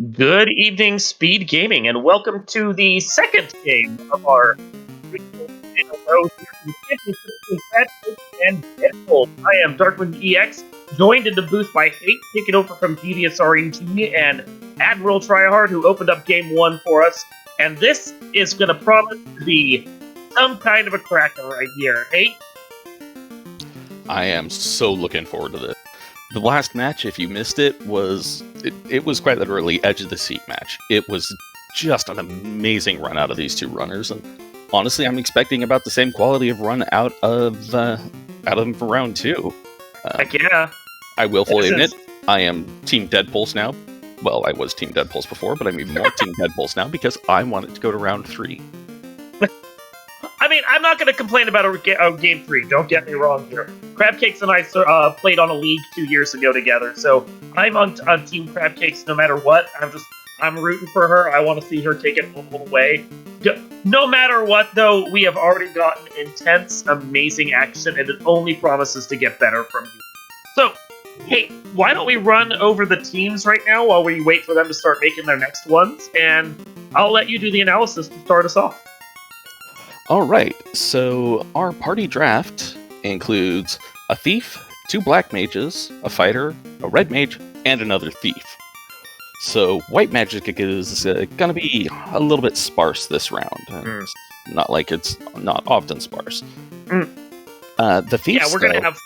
Good evening, Speed Gaming, and welcome to the second game of our in a row here in the championship between crabcakes and Deadpulse. I am Darkwing EX, joined in the booth by Hate, taking over from Devious RNG, and Admiral Tryhard, who opened up game one for us. And this is going to promise to be some kind of a cracker right here. Hate? I am so looking forward to this. The last match, if you missed it, was quite literally edge of the seat match. It was just an amazing run out of these two runners, and honestly, I'm expecting about the same quality of run out of them for round two. Heck yeah! I will fully admit, I am Team Deadpulse now. Well, I was Team Deadpulse before, but I'm even more Team Deadpulse now because I want it to go to round three. I mean, I'm not going to complain about game three. Don't get me wrong here. Crabcakes and I played on a league 2 years ago together, so I'm on Team Crabcakes no matter what. I'm rooting for her. I want to see her take it all the way. No matter what, though, we have already gotten intense, amazing action, and it only promises to get better from here. So, hey, why don't we run over the teams right now while we wait for them to start making their next ones, and I'll let you do the analysis to start us off. Alright, so our party draft includes a thief, 2 black mages, a fighter, a red mage, and another thief. So white magic is going to be a little bit sparse this round. It's not like it's not often sparse. The thieves, yeah, we're going to have,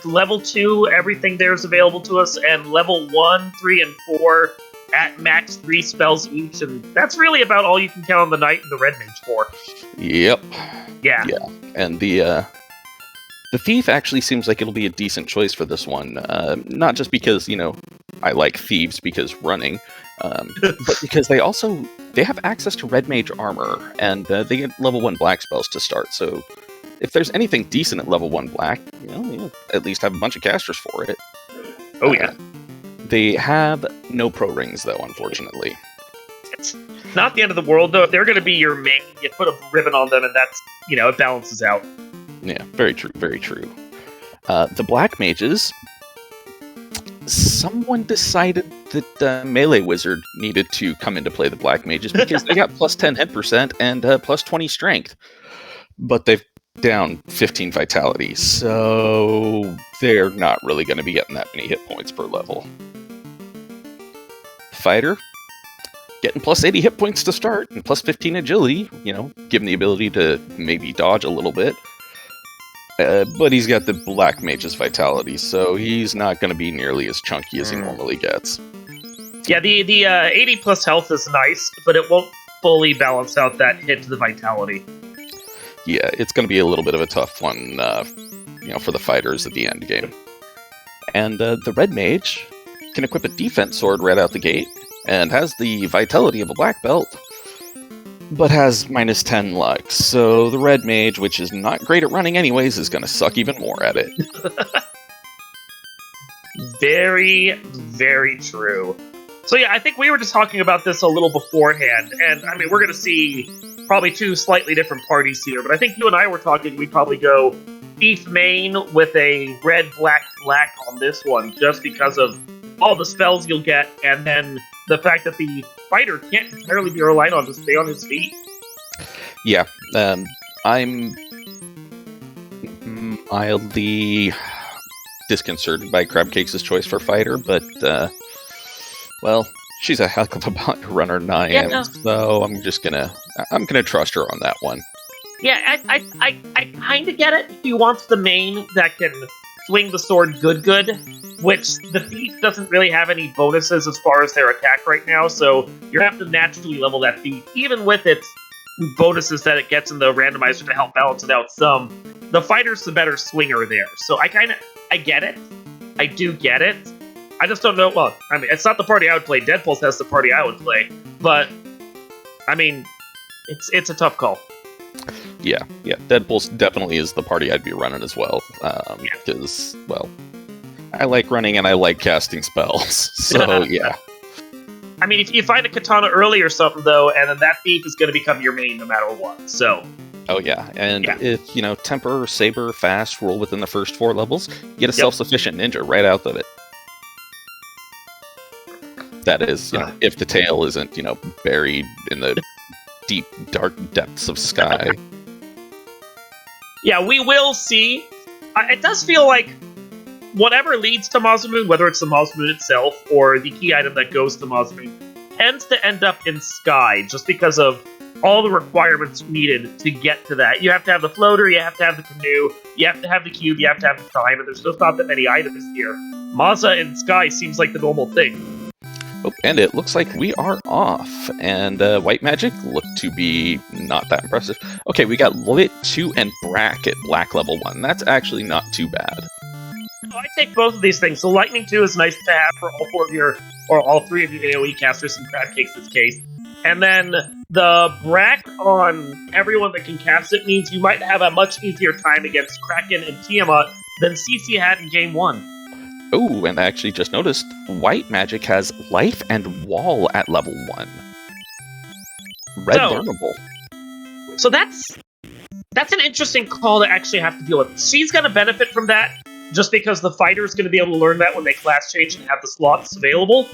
level 2, everything there is available to us, and level 1, 3, and 4 at max 3 spells each, and that's really about all you can count on the knight and the red mage for. Yep. Yeah. And the thief actually seems like it'll be a decent choice for this one. Not just because, I like thieves because running, but because they have access to red mage armor, and they get level 1 black spells to start, so if there's anything decent at level 1 black, you'll at least have a bunch of casters for it. Oh, yeah. They have no pro rings, though, unfortunately. It's not the end of the world, though. If they're going to be your main, you put a ribbon on them, and that's, it balances out. Yeah, very true, very true. The black mages, someone decided that Melee Wizard needed to come into play the black mages because they got plus 10 hit percent and plus 20 strength. But they've down 15 vitality, so they're not really going to be getting that many hit points per level. Fighter, getting plus 80 hit points to start, and plus 15 agility, given the ability to maybe dodge a little bit. But he's got the black mage's vitality, so he's not going to be nearly as chunky as he normally gets. Yeah, the 80 plus health is nice, but it won't fully balance out that hit to the vitality. Yeah, it's going to be a little bit of a tough one, for the fighters at the end game. And the red mage can equip a defense sword right out the gate, and has the vitality of a black belt, but has minus 10 luck. So the red mage, which is not great at running anyways, is going to suck even more at it. Very, very true. So yeah, I think we were just talking about this a little beforehand, and I mean, we're going to see probably 2 slightly different parties here, but I think you and I were talking we'd probably go thief main with a red, black, black on this one, just because of all the spells you'll get, and then the fact that the fighter can't entirely be relied on to stay on his feet. Yeah, I'm mildly disconcerted by Crabcakes' choice for fighter, but, she's a heck of a better runner than I am, so I'm gonna trust her on that one. Yeah, I kind of get it. He wants the main that can swing the sword good, which the thief doesn't really have any bonuses as far as their attack right now, so you have to naturally level that thief, even with its bonuses that it gets in the randomizer to help balance it out some. The fighter's the better swinger there, so I get it. I do get it. I just don't know, well, I mean, it's not the party I would play. Deadpulse has the party I would play, but, I mean, it's a tough call. Yeah, Deadpulse definitely is the party I'd be running as well, because, I like running and I like casting spells, so yeah. I mean, if you find a katana early or something, though, and then that thief is going to become your main no matter what, so... Oh yeah, and if, Temper, Saber, Fast roll within the first 4 levels, you get a self-sufficient ninja right out of it. That is, if the tail isn't, buried in the deep, dark depths of sky. Yeah, we will see. It does feel like whatever leads to Masamune, whether it's the Masamune itself or the key item that goes to Masamune, tends to end up in Sky, just because of all the requirements needed to get to that. You have to have the floater, you have to have the canoe, you have to have the cube, you have to have the time, and there's just not that many items here. Masa in Sky seems like the normal thing. Oh, and it looks like we are off, and White Magic looked to be not that impressive. Okay, we got Lit 2 and Brack at Black level 1. That's actually not too bad. So I take both of these things. So Lightning 2 is nice to have for all four of your, or all three of your AoE casters in Crabcakes' this case. And then the Brack on everyone that can cast it means you might have a much easier time against Kraken and Tiamat than CC had in Game 1. Oh, and I actually just noticed White Magic has Life and Wall at level 1. Red learnable. So that's an interesting call to actually have to deal with. She's going to benefit from that, just because the fighter's going to be able to learn that when they class change and have the slots available.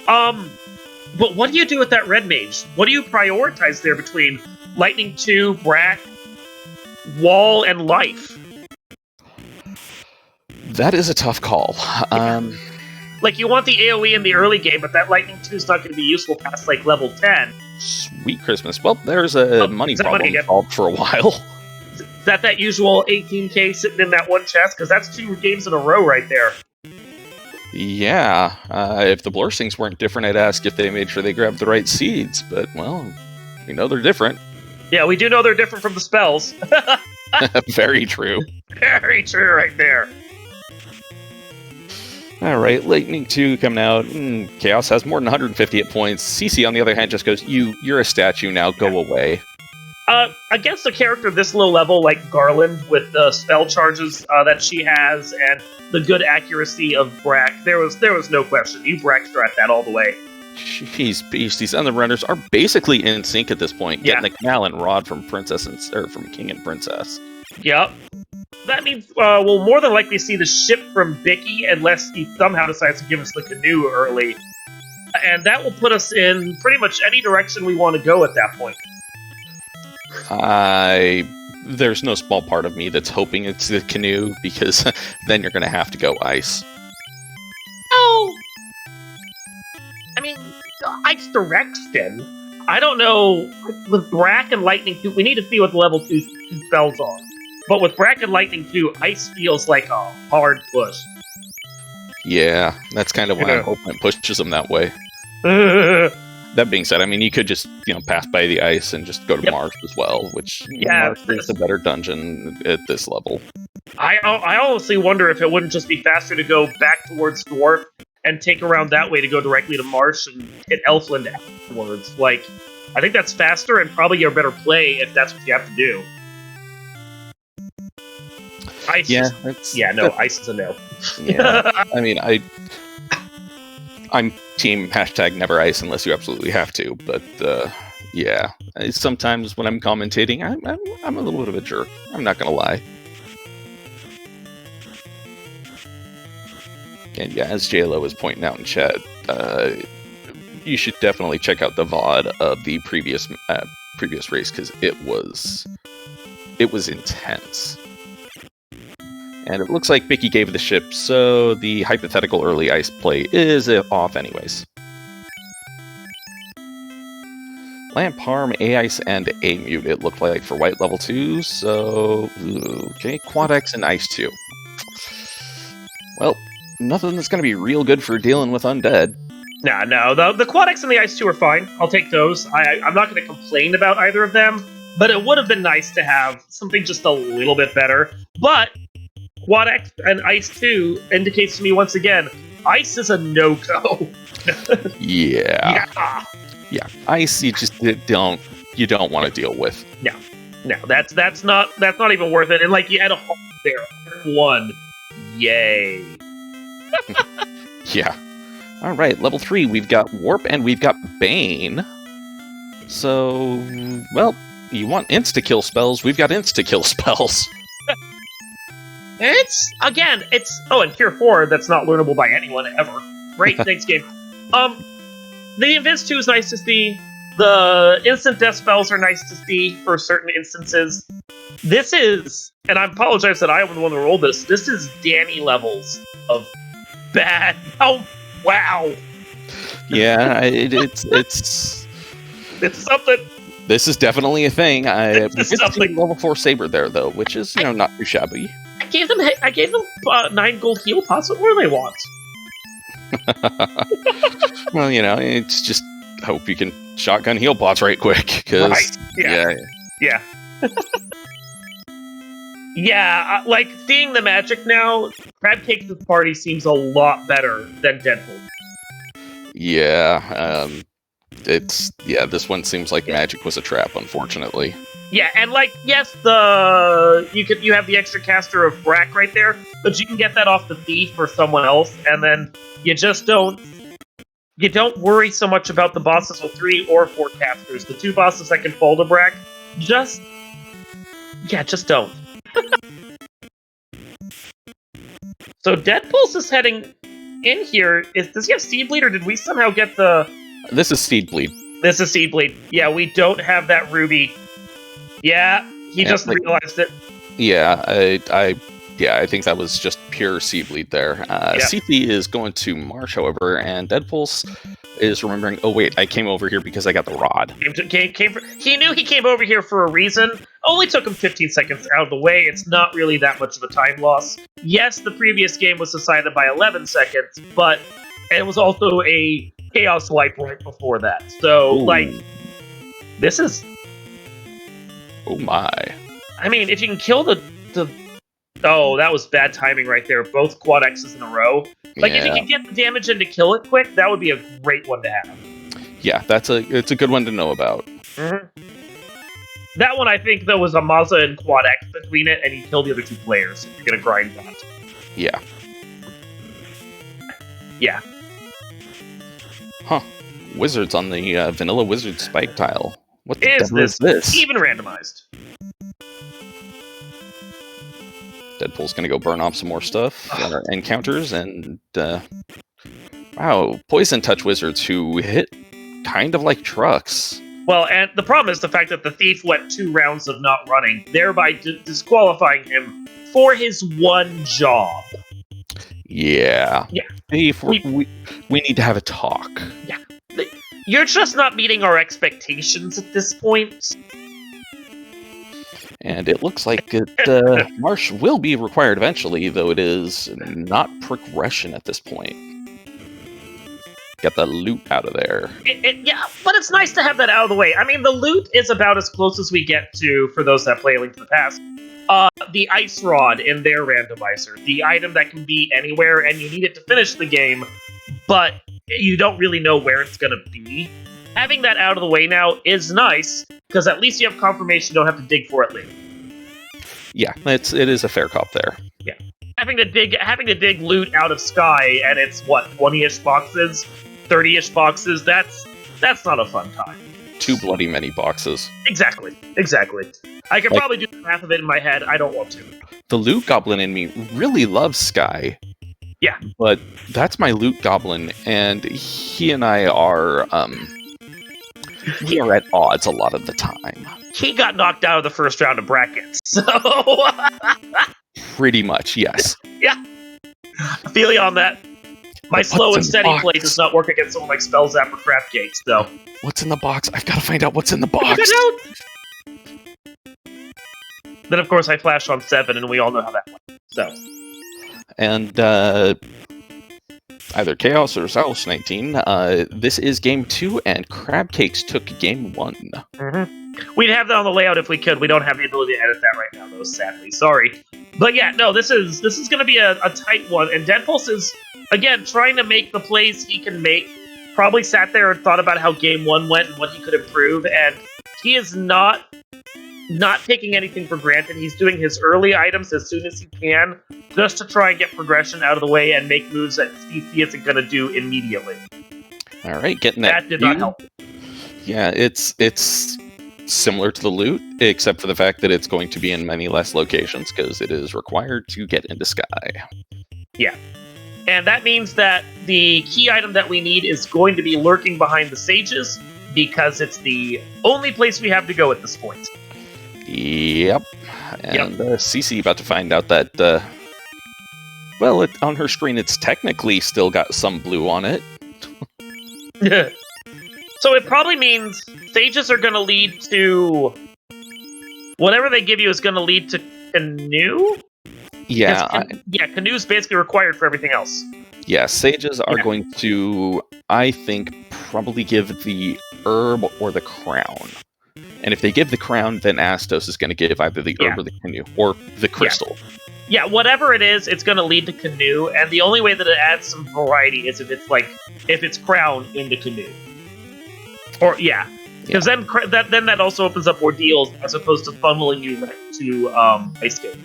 But what do you do with that Red Mage? What do you prioritize there between Lightning 2, Brack, Wall, and Life? That is a tough call. Like, you want the AoE in the early game, but that Lightning 2 is not going to be useful past, like, level 10. Sweet Christmas. Well, there's a money problem solved for a while. Is that usual 18k sitting in that one chest? Because that's 2 games in a row right there. Yeah. If the Blurstings weren't different, I'd ask if they made sure they grabbed the right seeds. But, well, we know they're different. Yeah, we do know they're different from the spells. Very true. Very true right there. Alright, Lightning 2 coming out. Chaos has more than 150 hit points. CC, on the other hand, just goes, you're a statue now, go away. Against a character this low level, like Garland, with the spell charges that she has, and the good accuracy of Brack, there was no question. You Brack strat that all the way. Jeez, beast. These other runners are basically in sync at this point, getting the canal and rod from from King and Princess. Yep. That means we'll more than likely see the ship from Bicky, unless he somehow decides to give us the canoe early. And that will put us in pretty much any direction we want to go at that point. There's no small part of me that's hoping it's the canoe, because then you're going to have to go ice. Oh! I mean, ice direction. I don't know. With Brack and Lightning 2, we need to see what the level 2 spells are. But with Brack and Lightning 2, ice feels like a hard push. Yeah, that's kind of why I'm hoping it pushes them that way. That being said, I mean, you could just, pass by the ice and just go to Marsh as well, which Marsh is a better dungeon at this level. I honestly wonder if it wouldn't just be faster to go back towards Dwarf and take around that way to go directly to Marsh and hit Elfland afterwards. Like, I think that's faster and probably your better play if that's what you have to do. Ice. Yeah, ice is a no. Yeah, I mean, I'm team #never ice unless you absolutely have to, but yeah, sometimes when I'm commentating, I'm a little bit of a jerk. I'm not gonna lie. And yeah, as JLo is pointing out in chat, you should definitely check out the VOD of the previous race, because it was intense. And it looks like Bicky gave the ship, so the hypothetical early ice play is off anyways. Lamp Harm, A-Ice, and A-Mute, it looked like, for white level 2, so... Okay, Quad X and Ice 2. Well, nothing that's going to be real good for dealing with undead. No, the Quad X and the Ice 2 are fine. I'll take those. I'm not going to complain about either of them, but it would have been nice to have something just a little bit better. But Quad X and Ice 2 indicates to me once again, Ice is a no-go. Yeah. Ice, you just don't want to deal with. No, that's not even worth it. And like, you had a hole there, 1. Yay. Yeah. All right, level 3, we've got Warp and we've got Bane. So, well, you want insta-kill spells, we've got insta-kill spells. And Cure 4, that's not learnable by anyone ever. Great, thanks, game. the Invis 2 is nice to see. The instant death spells are nice to see for certain instances. This is, and I apologize that I am the one who rolled this. This is Danny levels of bad. Oh, wow! Yeah, it's something. This is definitely a thing. We did see something. level 4 Saber there though, which is not too shabby. I gave them 9 gold heal pots. What more do they want? Well, it's just hope you can shotgun heal pots right quick, because Right. Yeah. Yeah, like seeing the magic now, Crabcakes' party seems a lot better than Deadpulse. Yeah, this one seems like magic was a trap, unfortunately. Yeah, and like, yes, you have the extra caster of Brack right there, but you can get that off the thief or someone else, and then you just don't worry so much about the bosses with 3 or 4 casters. The 2 bosses that can fall to Brack, just don't. So Deadpulse is heading in here. Does he have Seed Bleed, or did we somehow get the... This is Seed Bleed. This is Seed Bleed. Yeah, we don't have that Ruby. Yeah, he just realized it. Yeah, I think that was just pure Seed Bleed there. CP is going to Marsh, however, and Deadpulse is remembering, oh wait, I came over here because I got the rod. He knew he came over here for a reason. Only took him 15 seconds out of the way. It's not really that much of a time loss. Yes, the previous game was decided by 11 seconds, but it was also a chaos wipe right before that. So, this is... Oh my. I mean, if you can kill the... Oh, that was bad timing right there. Both quad X's in a row. Like, if you can get the damage in to kill it quick, that would be a great one to have. Yeah, it's a good one to know about. Mm-hmm. That one, I think, though, was a Mazza and quad X between it, and you kill the other 2 players if you're going to grind that. Yeah. Yeah. Huh. Wizards on the vanilla wizard spike tile. What the Is devil is this? Even randomized. Deadpool's gonna go burn off some more stuff on our encounters, and wow, poison touch wizards who hit kind of like trucks. Well, and the problem is the fact that the thief went 2 rounds of not running, thereby disqualifying him for his one job. Yeah. Thief, we need to have a talk. Yeah. You're just not meeting our expectations at this point. And it looks like Marsh will be required eventually, though it is not progression at this point. Get the loot out of there. Yeah, but it's nice to have that out of the way. I mean, the loot is about as close as we get to, for those that play A Link to the Past, the ice rod in their randomizer. The item that can be anywhere, and you need it to finish the game, but you don't really know where it's going to be. Having that out of the way now is nice, because at least you have confirmation you don't have to dig for it later. Yeah, it is a fair cop there. Yeah. Having to dig loot out of Sky, and it's, 20-ish boxes? 30-ish boxes? That's not a fun time. Too bloody many boxes. Exactly. I can probably do half of it in my head. I don't want to. The loot goblin in me really loves Sky. Yeah. But that's my loot goblin, and he and I are, we are at odds a lot of the time. He got knocked out of the first round of brackets, so... Pretty much, yes. Yeah. I feel you on that. My slow and steady play does not work against someone like Spellzap or Crabcakes, though. What's in the box? I've got to find out what's in the box. Then, of course, I flashed on 7, and we all know how that went. So. And, either Chaos or South 19, this is game 2, and Crabcakes took game 1. Mm-hmm. We'd have that on the layout if we could. We don't have the ability to edit that right now, though, sadly. Sorry. But yeah, no, this is going to be a tight one, and Deadpulse is, again, trying to make the plays he can make. Probably sat there and thought about how game 1 went and what he could improve, and he is not taking anything for granted. He's doing his early items as soon as he can, just to try and get progression out of the way and make moves that CC isn't going to do immediately. All right, getting that did not help. Yeah, it's similar to the loot, except for the fact that it's going to be in many less locations, because it is required to get into Sky. Yeah. And that means that the key item that we need is going to be lurking behind the sages, because it's the only place we have to go at this point. Yep. And CC about to find out that, well, on her screen it's technically still got some blue on it. So it probably means sages are going to lead to... Whatever they give you is going to lead to canoe? Yeah. Canoe's basically required for everything else. Yeah, sages are going to, I think, probably give the herb or the crown. And if they give the crown, then Astos is going to give either the herb or the canoe, or the crystal. Yeah, whatever it is, it's going to lead to canoe, and the only way that it adds some variety is if it's crown into canoe. Or, because then that also opens up ordeals as opposed to funneling you right to ice skate.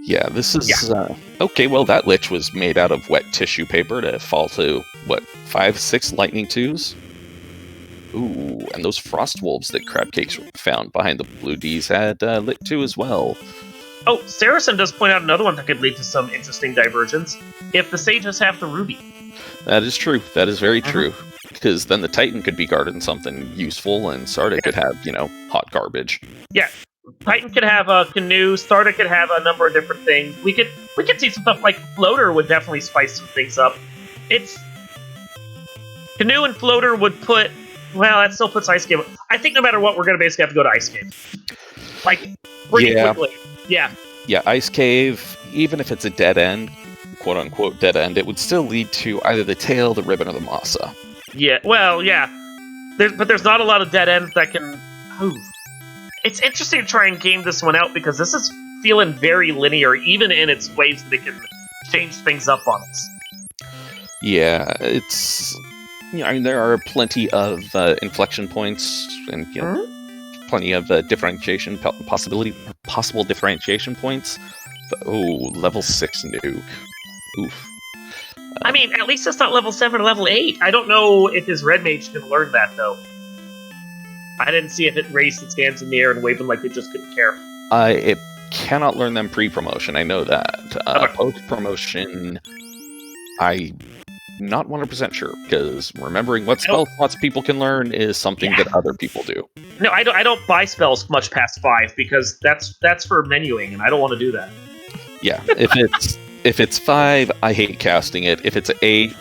Yeah, this is... okay, well, that lich was made out of wet tissue paper to fall to, 5-6 lightning 2s? Ooh, and those frost wolves that crabcakes found behind the blue Ds had lit 2 as well. Oh, Saracen does point out another one that could lead to some interesting divergence. If the sages have the ruby. That is true. That is very true. Because then the Titan could be guarding something useful, and Sarda could have, hot garbage. Yeah. Titan could have a canoe, Sarda could have a number of different things. We could see some stuff like Floater would definitely spice some things up. Canoe and Floater would put... Well, that still puts Ice Cave... I think no matter what, we're going to basically have to go to Ice Cave. Pretty quickly. Yeah. Yeah, Ice Cave, even if it's a dead end, quote-unquote dead end, it would still lead to either the tail, the ribbon, or the masa. Yeah, well, yeah. But there's not a lot of dead ends that can... Ooh. It's interesting to try and game this one out, because this is feeling very linear, even in its ways that it can change things up on us. Yeah, it's... there are plenty of inflection points, and, plenty of differentiation, possible differentiation points. But, level 6 nuke. Oof. At least it's not level 7 or level 8. I don't know if his red mage can learn that, though. I didn't see if it raised its hands in the air and waved them like they just couldn't care. It cannot learn them pre-promotion, I know that. Post-promotion, I'm not 100% sure, because remembering what spells lots of people can learn is something that other people do. No, I don't buy spells much past 5, because that's for menuing, and I don't want to do that. Yeah, if it's 5, I hate casting it. If it's 8,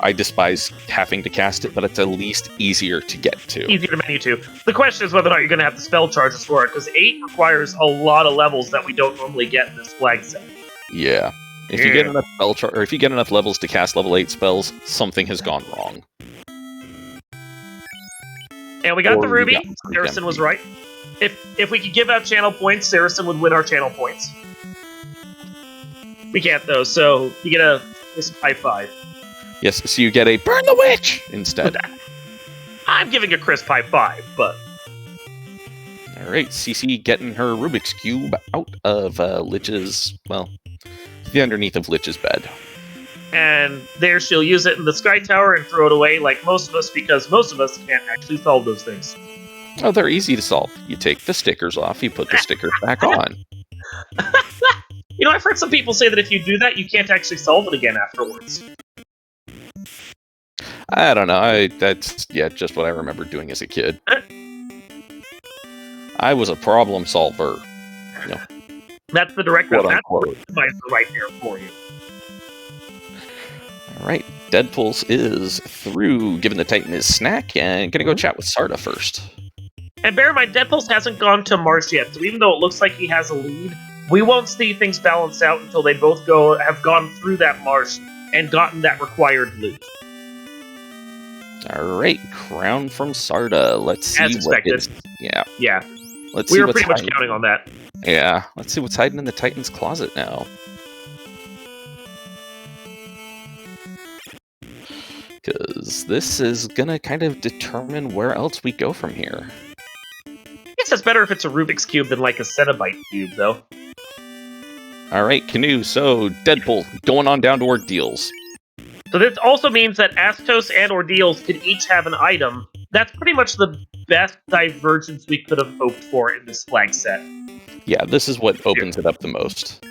I despise having to cast it, but it's at least easier to get to. Easier to menu to. The question is whether or not you're going to have the spell charges for it, because 8 requires a lot of levels that we don't normally get in this flag set. Yeah. If you get enough or if you get enough levels to cast level 8 spells, something has gone wrong. And we got the ruby. Saracen was right. If we could give out channel points, Saracen would win our channel points. We can't, though, so you get a high 5. Yes, so you get a burn the witch instead. I'm giving a crisp high 5, but... Alright, CC getting her Rubik's Cube out of Lich's, the underneath of Lich's bed. And there she'll use it in the Sky Tower and throw it away like most of us, because most of us can't actually solve those things. Oh, they're easy to solve. You take the stickers off, you put the stickers back on. I've heard some people say that if you do that, you can't actually solve it again afterwards. I don't know. That's just what I remember doing as a kid. I was a problem solver. That's the direct route. That's right there for you. Alright, Deadpulse is through, giving the Titan his snack, and gonna go chat with Sarda first. And bear in mind, Deadpulse hasn't gone to Marsh yet, so even though it looks like he has a lead, we won't see things balance out until they both have gone through that marsh and gotten that required loot. Alright, crown from Sarda. Let's see as expected. Yeah. We were pretty much counting on that. Yeah, let's see what's hiding in the Titan's closet now. Because this is gonna kind of determine where else we go from here. I guess it's better if it's a Rubik's Cube than like a Cenobite Cube, though. Alright, Canoe, so Deadpool, going on down to Ordeals. So this also means that Astos and Ordeals could each have an item. That's pretty much the best divergence we could have hoped for in this flag set. Yeah, this is what opens it up the most.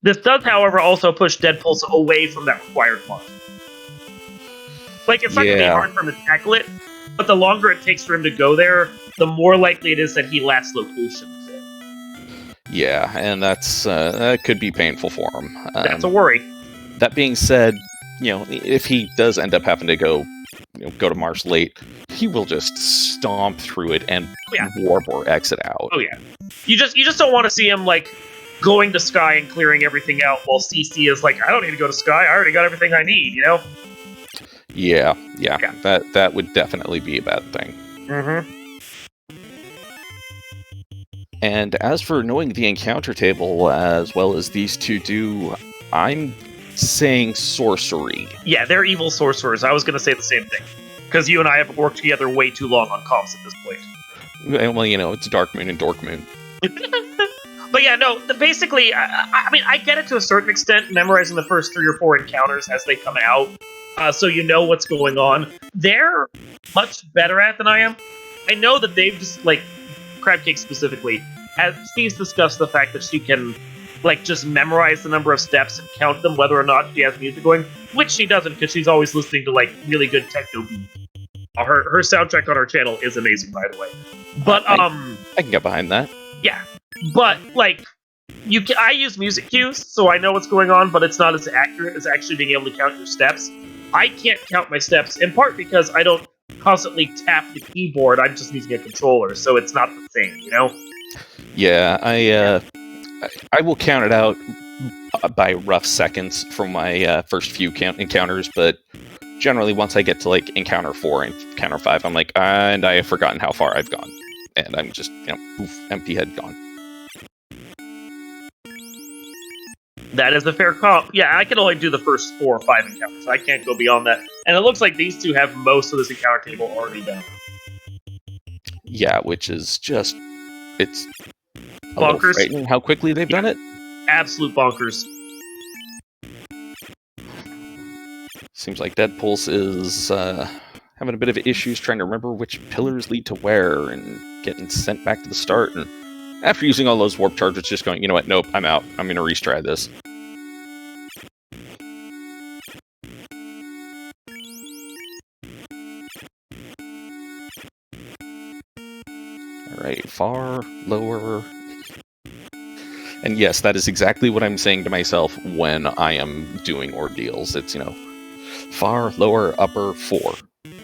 This does, however, also push Deadpulse away from that required mark. Like, it's not going to be hard for him to tackle it, but the longer it takes for him to go there, the more likely it is that he lacks locations. Yeah, and that could be painful for him. That's a worry. That being said, if he does end up having to go to Mars late, he will just stomp through it and warp or exit out. Oh yeah, you just don't want to see him like going to Sky and clearing everything out, while CC is like, I don't need to go to Sky. I already got everything I need. Yeah. That would definitely be a bad thing. Mm-hmm. And as for knowing the encounter table as well as these two do, I'm saying sorcery. Yeah, they're evil sorcerers. I was going to say the same thing. Because you and I have worked together way too long on comps at this point. Well, it's Dark Moon and Dork Moon. But yeah, no, basically, I mean, I get it to a certain extent, memorizing the first 3 or 4 encounters as they come out, so you know what's going on. They're much better at it than I am. I know that they've just, like, Crabcake specifically, Steve's discussed the fact that she can, like, just memorize the number of steps and count them, whether or not she has music going, which she doesn't, because she's always listening to, like, really good techno beat. Her soundtrack on our channel is amazing, by the way. But, I can get behind that. Yeah. But, like, I use music cues, so I know what's going on, but it's not as accurate as actually being able to count your steps. I can't count my steps, in part because I don't constantly tap the keyboard. I'm just using a controller, so it's not the same, Yeah, I will count it out by rough seconds from my first few encounters, but generally once I get to like encounter 4 and encounter 5, I'm like, and I have forgotten how far I've gone, and I'm just empty head gone. That is a fair comp. Yeah, I can only do the first 4 or 5 encounters. I can't go beyond that. And it looks like these two have most of this encounter table already done. Yeah, which is just, it's bonkers. Frightening how quickly they've done it. Absolute bonkers. Seems like Deadpulse is having a bit of issues trying to remember which pillars lead to where and getting sent back to the start. And after using all those warp charges, just going, you know what, nope, I'm out. I'm going to retry this. Alright, far, lower. And yes, that is exactly what I'm saying to myself when I am doing ordeals. It's, far, lower, upper, 4.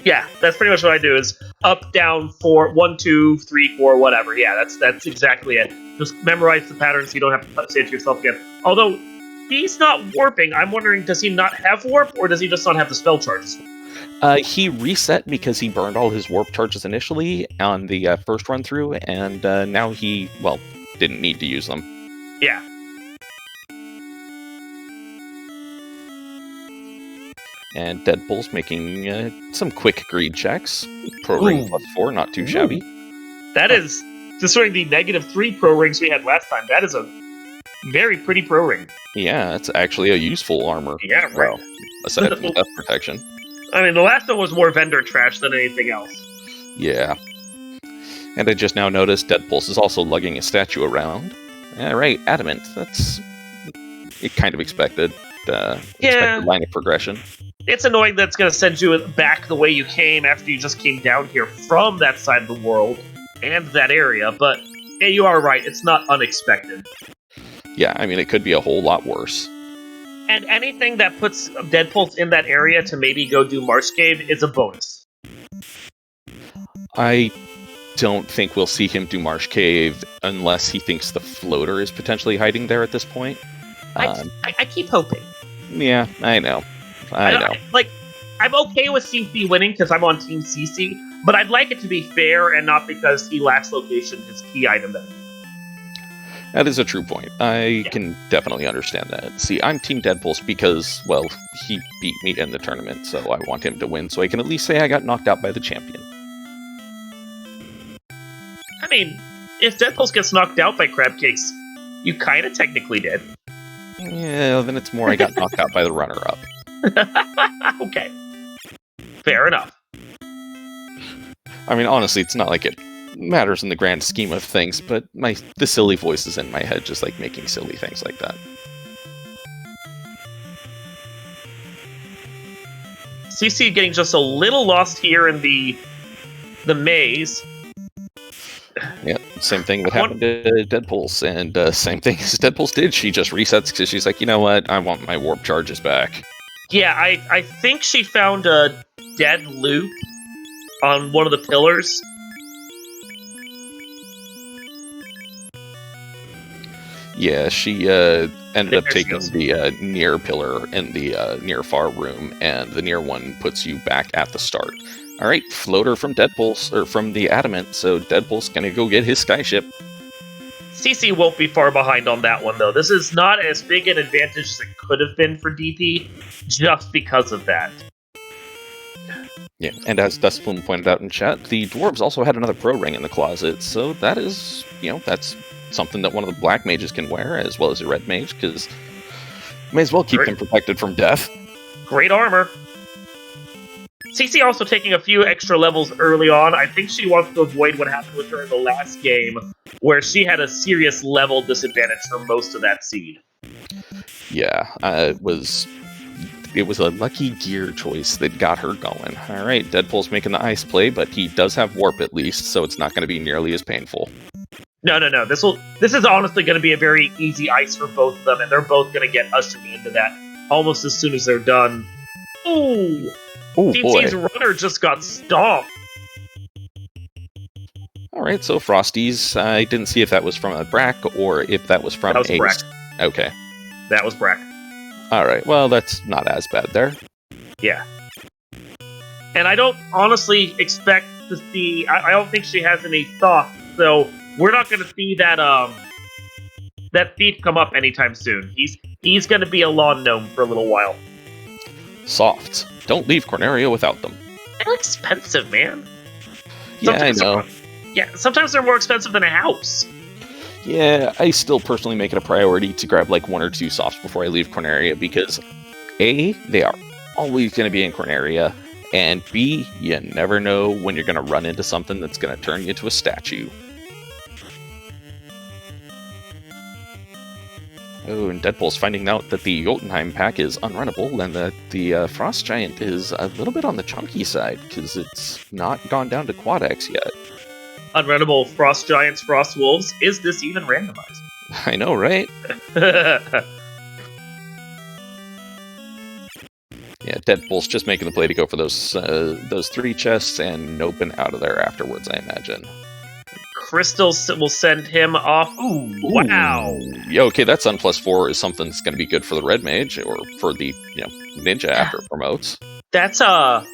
Yeah, that's pretty much what I do, is up, down, 4, 1, 2, 3, 4, whatever. Yeah, that's exactly it. Just memorize the patterns so you don't have to say it to yourself again. Although, he's not warping. I'm wondering, does he not have warp, or does he just not have the spell charges? He reset because he burned all his warp charges initially on the first run through, and now he, didn't need to use them. Yeah. And Deadpulse making some quick greed checks. Pro ring +4, not too shabby. That is, considering the -3 pro rings we had last time, that is a very pretty pro ring. Yeah, it's actually a useful armor. Yeah, right. Well, aside from death protection. I mean, the last one was more vendor trash than anything else. Yeah. And I just now noticed Deadpulse is also lugging a statue around. Right, adamant. That's kind of expected. Expected line of progression. It's annoying that it's going to send you back the way you came after you just came down here from that side of the world and that area, but yeah, you are right, it's not unexpected. Yeah, I mean, it could be a whole lot worse. And anything that puts Deadpulse in that area to maybe go do Marsh Cave is a bonus. I don't think we'll see him do Marsh Cave unless he thinks the floater is potentially hiding there at this point. I keep hoping. Yeah, I know. I know. Like, I'm okay with CC winning because I'm on Team CC, but I'd like it to be fair and not because he lacks location his key item then. That is a true point. I can definitely understand that. See, I'm Team Deadpulse because, he beat me in the tournament, so I want him to win so I can at least say I got knocked out by the champion. I mean, if Deadpulse gets knocked out by Crabcakes, you kind of technically did. Yeah, then it's more I got knocked out by the runner-up. Okay. Fair enough. I mean, honestly, it's not like it matters in the grand scheme of things, but the silly voices in my head just like making silly things like that. CC getting just a little lost here in the maze. Yeah, same thing that happened to Deadpulse, and same thing as Deadpulse did. She just resets because she's like, you know what? I want my warp charges back. Yeah, I think she found a dead loop on one of the pillars. Yeah, she ended up taking the near pillar in the near far room, and the near one puts you back at the start. All right, floater from Deadpulse, or from the Adamant, so Deadpulse gonna go get his skyship. CC won't be far behind on that one, though. This is not as big an advantage as it could have been for DP, just because of that. Yeah, and as Dustplume pointed out in chat, the dwarves also had another pro ring in the closet, so that is, that's something that one of the black mages can wear, as well as a red mage, because may as well keep them protected from death. Great armor. CC also taking a few extra levels early on. I think she wants to avoid what happened with her in the last game, where she had a serious level disadvantage for most of that seed. Yeah, it was a lucky gear choice that got her going. All right, Deadpool's making the ice play, but he does have warp at least, so it's not going to be nearly as painful. No. This is honestly going to be a very easy ice for both of them, and they're both going to get ushered into that almost as soon as they're done. Ooh! DC's runner just got stomped. Alright, so Frosties, I didn't see if that was from a Brack or if that was from Ace. Brack. Okay. That was Brack. Alright, well, that's not as bad there. Yeah. And I don't honestly expect to see... I don't think she has any thoughts, so we're not going to see that thief come up anytime soon. He's going to be a lawn gnome for a little while. Softs. Don't leave Corneria without them. They're expensive, man. Sometimes I know. Sometimes they're more expensive than a house. Yeah, I still personally make it a priority to grab like 1 or 2 softs before I leave Corneria, because A, they are always going to be in Corneria, and B, you never know when you're going to run into something that's going to turn you into a statue. Oh, and Deadpool's finding out that the Jotunheim pack is unrunnable, and that the Frost Giant is a little bit on the chunky side, because it's not gone down to Quad X yet. Unrunnable Frost Giants, Frost Wolves. Is this even randomized? I know, right? Yeah, Deadpool's just making the play to go for those 3 chests and noping out of there afterwards, I imagine. Crystal will send him off. Ooh, wow. Yeah, okay, that Sun +4 is something that's going to be good for the Red Mage, or for the Ninja after it promotes. That's a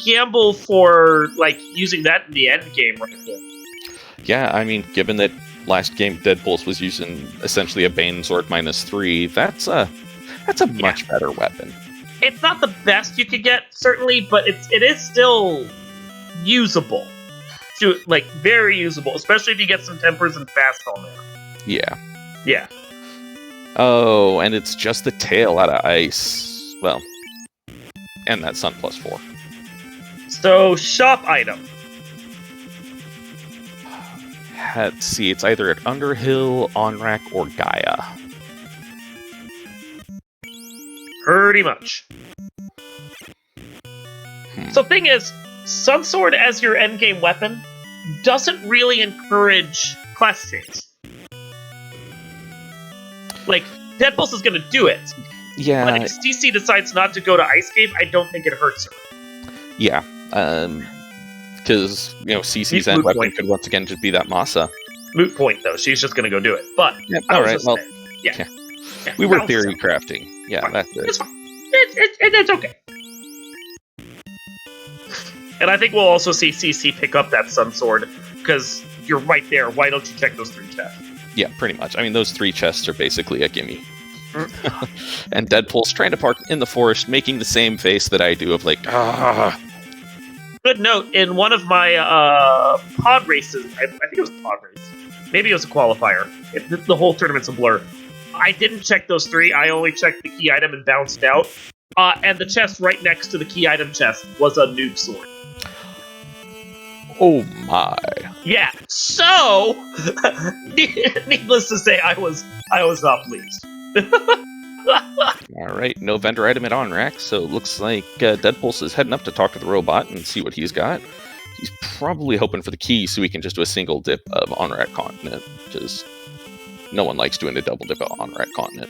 gamble for, like, using that in the end game right there. Yeah, I mean, given that last game Deadpulse was using essentially a Bane Sword -3, that's a much better weapon. It's not the best you could get, certainly, but it is still usable. Like, very usable, especially if you get some tempers and fast on there. Yeah. Yeah. Oh, and it's just the tail out of ice. Well, and that Sun +4. So, shop item. Let's see, it's either at Underhill, Onrak, or Gaia. Pretty much. So, thing is, Sunsword as your endgame weapon doesn't really encourage class change. Like, Deadpulse is going to do it. Yeah. But if CC decides not to go to Ice Cave, I don't think it hurts her. Yeah. Because, CC's end weapon could once again just be that Masa. Moot point, though. She's just going to go do it. But, yeah, alright, well, yeah. We were theory crafting. Yeah, fine. That's it. It's fine. It's okay. And I think we'll also see CC pick up that Sun Sword, because you're right there. Why don't you check those 3 chests? Yeah, pretty much. I mean, those 3 chests are basically a gimme. And Deadpool's trying to park in the forest, making the same face that I do of like, ah. Good note, in one of my pod races, I think it was a pod race, maybe it was a qualifier, the whole tournament's a blur, I didn't check those 3, I only checked the key item and bounced out, and the chest right next to the key item chest was a nuke sword. Oh my. Yeah, so, needless to say, I was not pleased. All right, no vendor item at on-rack, so it looks like Deadpulse is heading up to talk to the robot and see what he's got. He's probably hoping for the key so he can just do a single dip of on-rack continent, because no one likes doing a double dip of on-rack continent.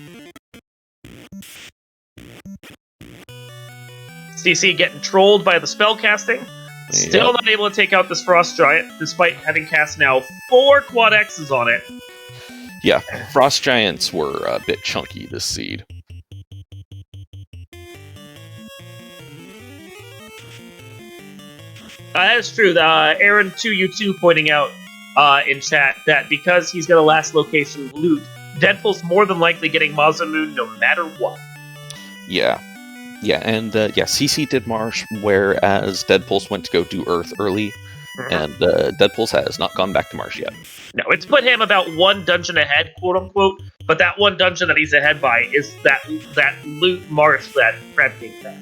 CC getting trolled by the spell casting. Still not able to take out this Frost Giant, despite having cast now 4 Quad X's on it. Yeah, Frost Giants were a bit chunky this seed. That is true. Aaron2U2 pointing out in chat that because he's got a last location loot, Deadpool's more than likely getting Masamune no matter what. Yeah. Yeah, and CC did Marsh, whereas Deadpulse went to go do Earth early, and Deadpulse has not gone back to Marsh yet. No, it's put him about 1 dungeon ahead, quote unquote, but that 1 dungeon that he's ahead by is that loot Marsh that crabcakes had.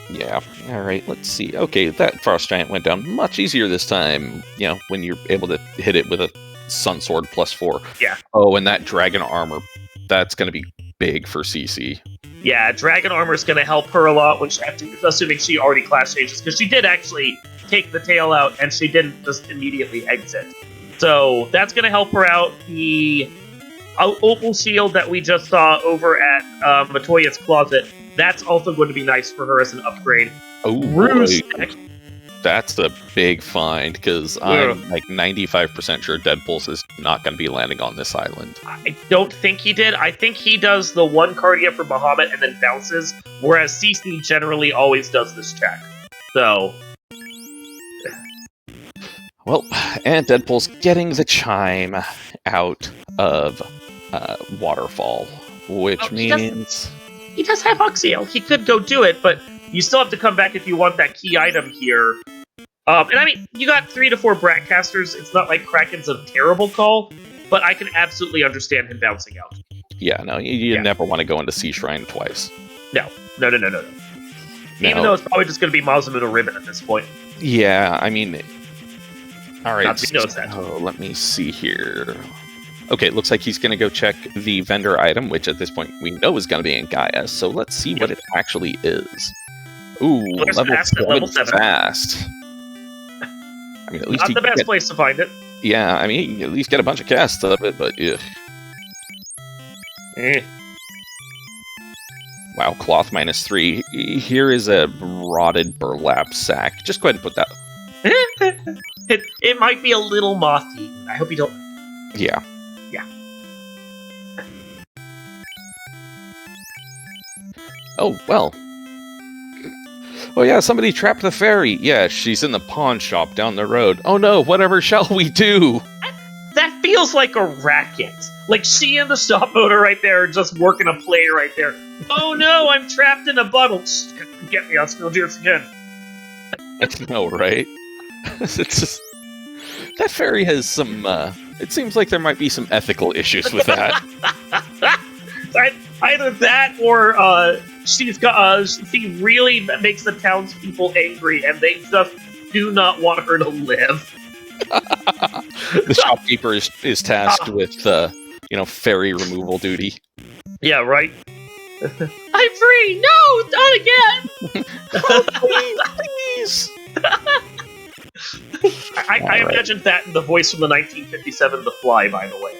Yeah, alright, let's see. Okay, that Frost Giant went down much easier this time, when you're able to hit it with a Sun Sword +4. Yeah. Oh, and that Dragon Armor, that's going to be big for CC. Yeah, Dragon Armor is going to help her a lot, assuming she already class changes, because she did actually take the tail out, and she didn't just immediately exit. So that's going to help her out. The Opal Shield that we just saw over at Matoya's Closet, that's also going to be nice for her as an upgrade. Oh, that's a big find, because I'm like 95% sure Deadpulse is not going to be landing on this island. I don't think he did. I think he does the 1 Cardia for Bahamut and then bounces, whereas CC generally always does this check. So... Well, and Deadpulse getting the chime out of Waterfall, which means... He does have Oxyel. He could go do it, but you still have to come back if you want that key item here. And I mean, you got 3 to 4 Bratcasters. It's not like Kraken's a terrible call, but I can absolutely understand him bouncing out. Yeah, no, you never want to go into Sea Shrine twice. No. Even though it's probably just going to be Masamune Ribbon at this point. Yeah, I mean... Alright, let me see here. Okay, it looks like he's going to go check the vendor item, which at this point we know is going to be in Gaia, so let's see what it actually is. Ooh, level 7 fast. I mean, at least not the best place to find it. Yeah, I mean, you can at least get a bunch of casts of it, but ugh. Wow, cloth -3. Here is a rotted burlap sack. Just go ahead and put that. It might be a little moth-eaten. I hope you don't... Yeah. Yeah. Oh, well. Oh yeah, somebody trapped the fairy. Yeah, she's in the pawn shop down the road. Oh no, whatever shall we do? That feels like a racket. Like she and the shop owner right there are just working a play right there. Oh no, I'm trapped in a bottle. Get me, I'll steal yours again. I know, right? It's just... That fairy has some, it seems like there might be some ethical issues with that. Either that, or she really makes the townspeople angry, and they just do not want her to live. The shopkeeper is tasked with, fairy removal duty. Yeah, right. I'm free! No, not again! Oh, please! I imagined that in the voice from the 1957 The Fly, by the way.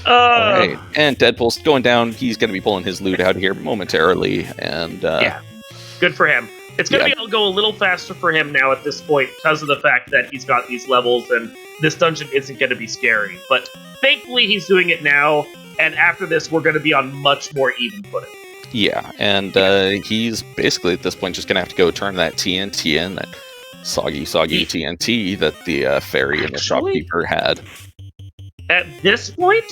Alright, and Deadpulse going down. He's going to be pulling his loot out here momentarily, and... yeah, good for him. It's going to go a little faster for him now at this point because of the fact that he's got these levels, and this dungeon isn't going to be scary. But thankfully he's doing it now, and after this we're going to be on much more even footing. Yeah, and he's basically at this point just going to have to go turn that TNT in, that soggy TNT that the fairy and the shopkeeper had. At this point,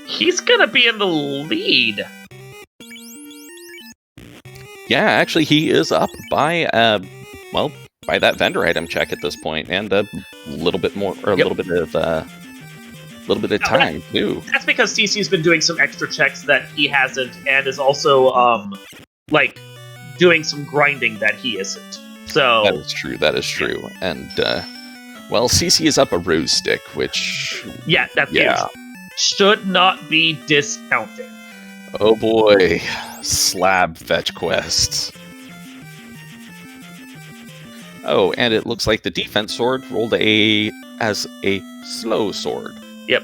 he's going to be in the lead. Yeah, actually, he is up by, by that vendor item check at this point, and a little bit more, or a little bit of time too. That's because CC's been doing some extra checks that he hasn't, and is also doing some grinding that he isn't. So that is true. And CC is up a rose stick, which that's huge. should not be discounted. Oh boy, slab fetch quests. Oh, and it looks like the defense sword rolled as a slow sword. Yep.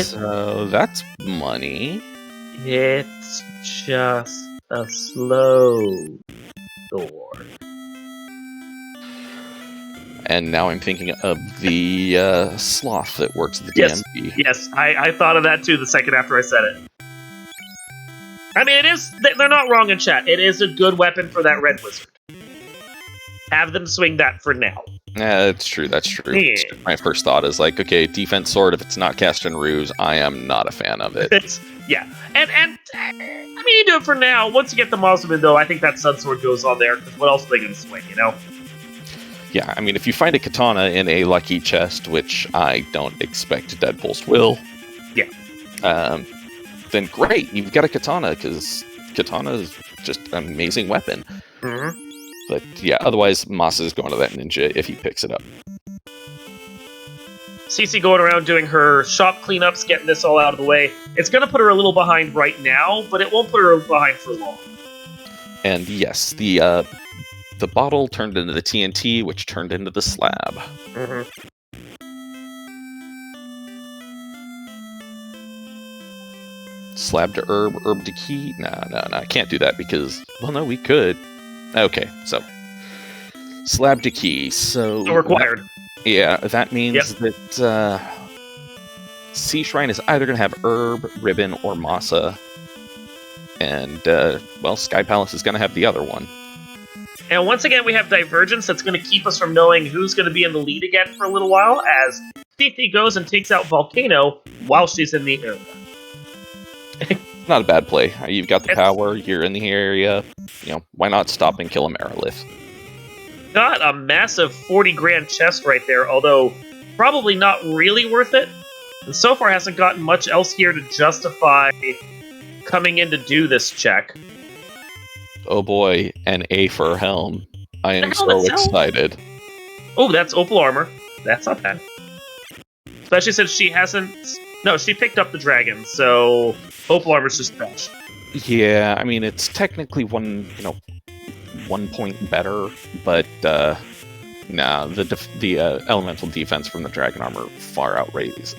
So that's money. It's just a slow sword. And now I'm thinking of the sloth that works at the Yes. DMV. Yes, I thought of that too the second after I said it. I mean, they're not wrong in chat. It is a good weapon for that red wizard. Have them swing that for now. Yeah, that's true. That's true. Yeah. My first thought is like, okay, defense sword. If it's not cast in ruse, I am not a fan of it. Yeah, and I mean, you do it for now. Once you get the Mossman, though, I think that sun sword goes on there. Because what else are they going to swing? You know? Yeah, I mean, if you find a katana in a lucky chest, which I don't expect Deadpulse will, yeah, then great, you've got a katana because katana is just an amazing weapon. Mm-hmm. But yeah, otherwise, Masa is going to that ninja if he picks it up. Cece going around doing her shop cleanups, getting this all out of the way. It's going to put her a little behind right now, but it won't put her behind for long. And yes, the bottle turned into the TNT, which turned into the slab. Mm-hmm. Slab to herb to key. No, I can't do that because, well, no, we could. Okay, so slab to key. So required. That means that Sea Shrine is either going to have herb, ribbon, or masa, and well, Sky Palace is going to have the other one. And once again, we have divergence that's going to keep us from knowing who's going to be in the lead again for a little while, as Fifi goes and takes out Volcano while she's in the area. Not a bad play. You've got the power, you're in the area, why not stop and kill a Merilith? Got a massive 40 grand chest right there, although probably not really worth it. And so far hasn't gotten much else here to justify coming in to do this check. Oh boy, an A for helm. I am so excited. Oh, that's Opal armor. That's not bad. Especially since she hasn't... No, she picked up the dragon, so Opal armor's just trash. Yeah, I mean, it's technically one point better, but nah, the elemental defense from the dragon armor far outweighs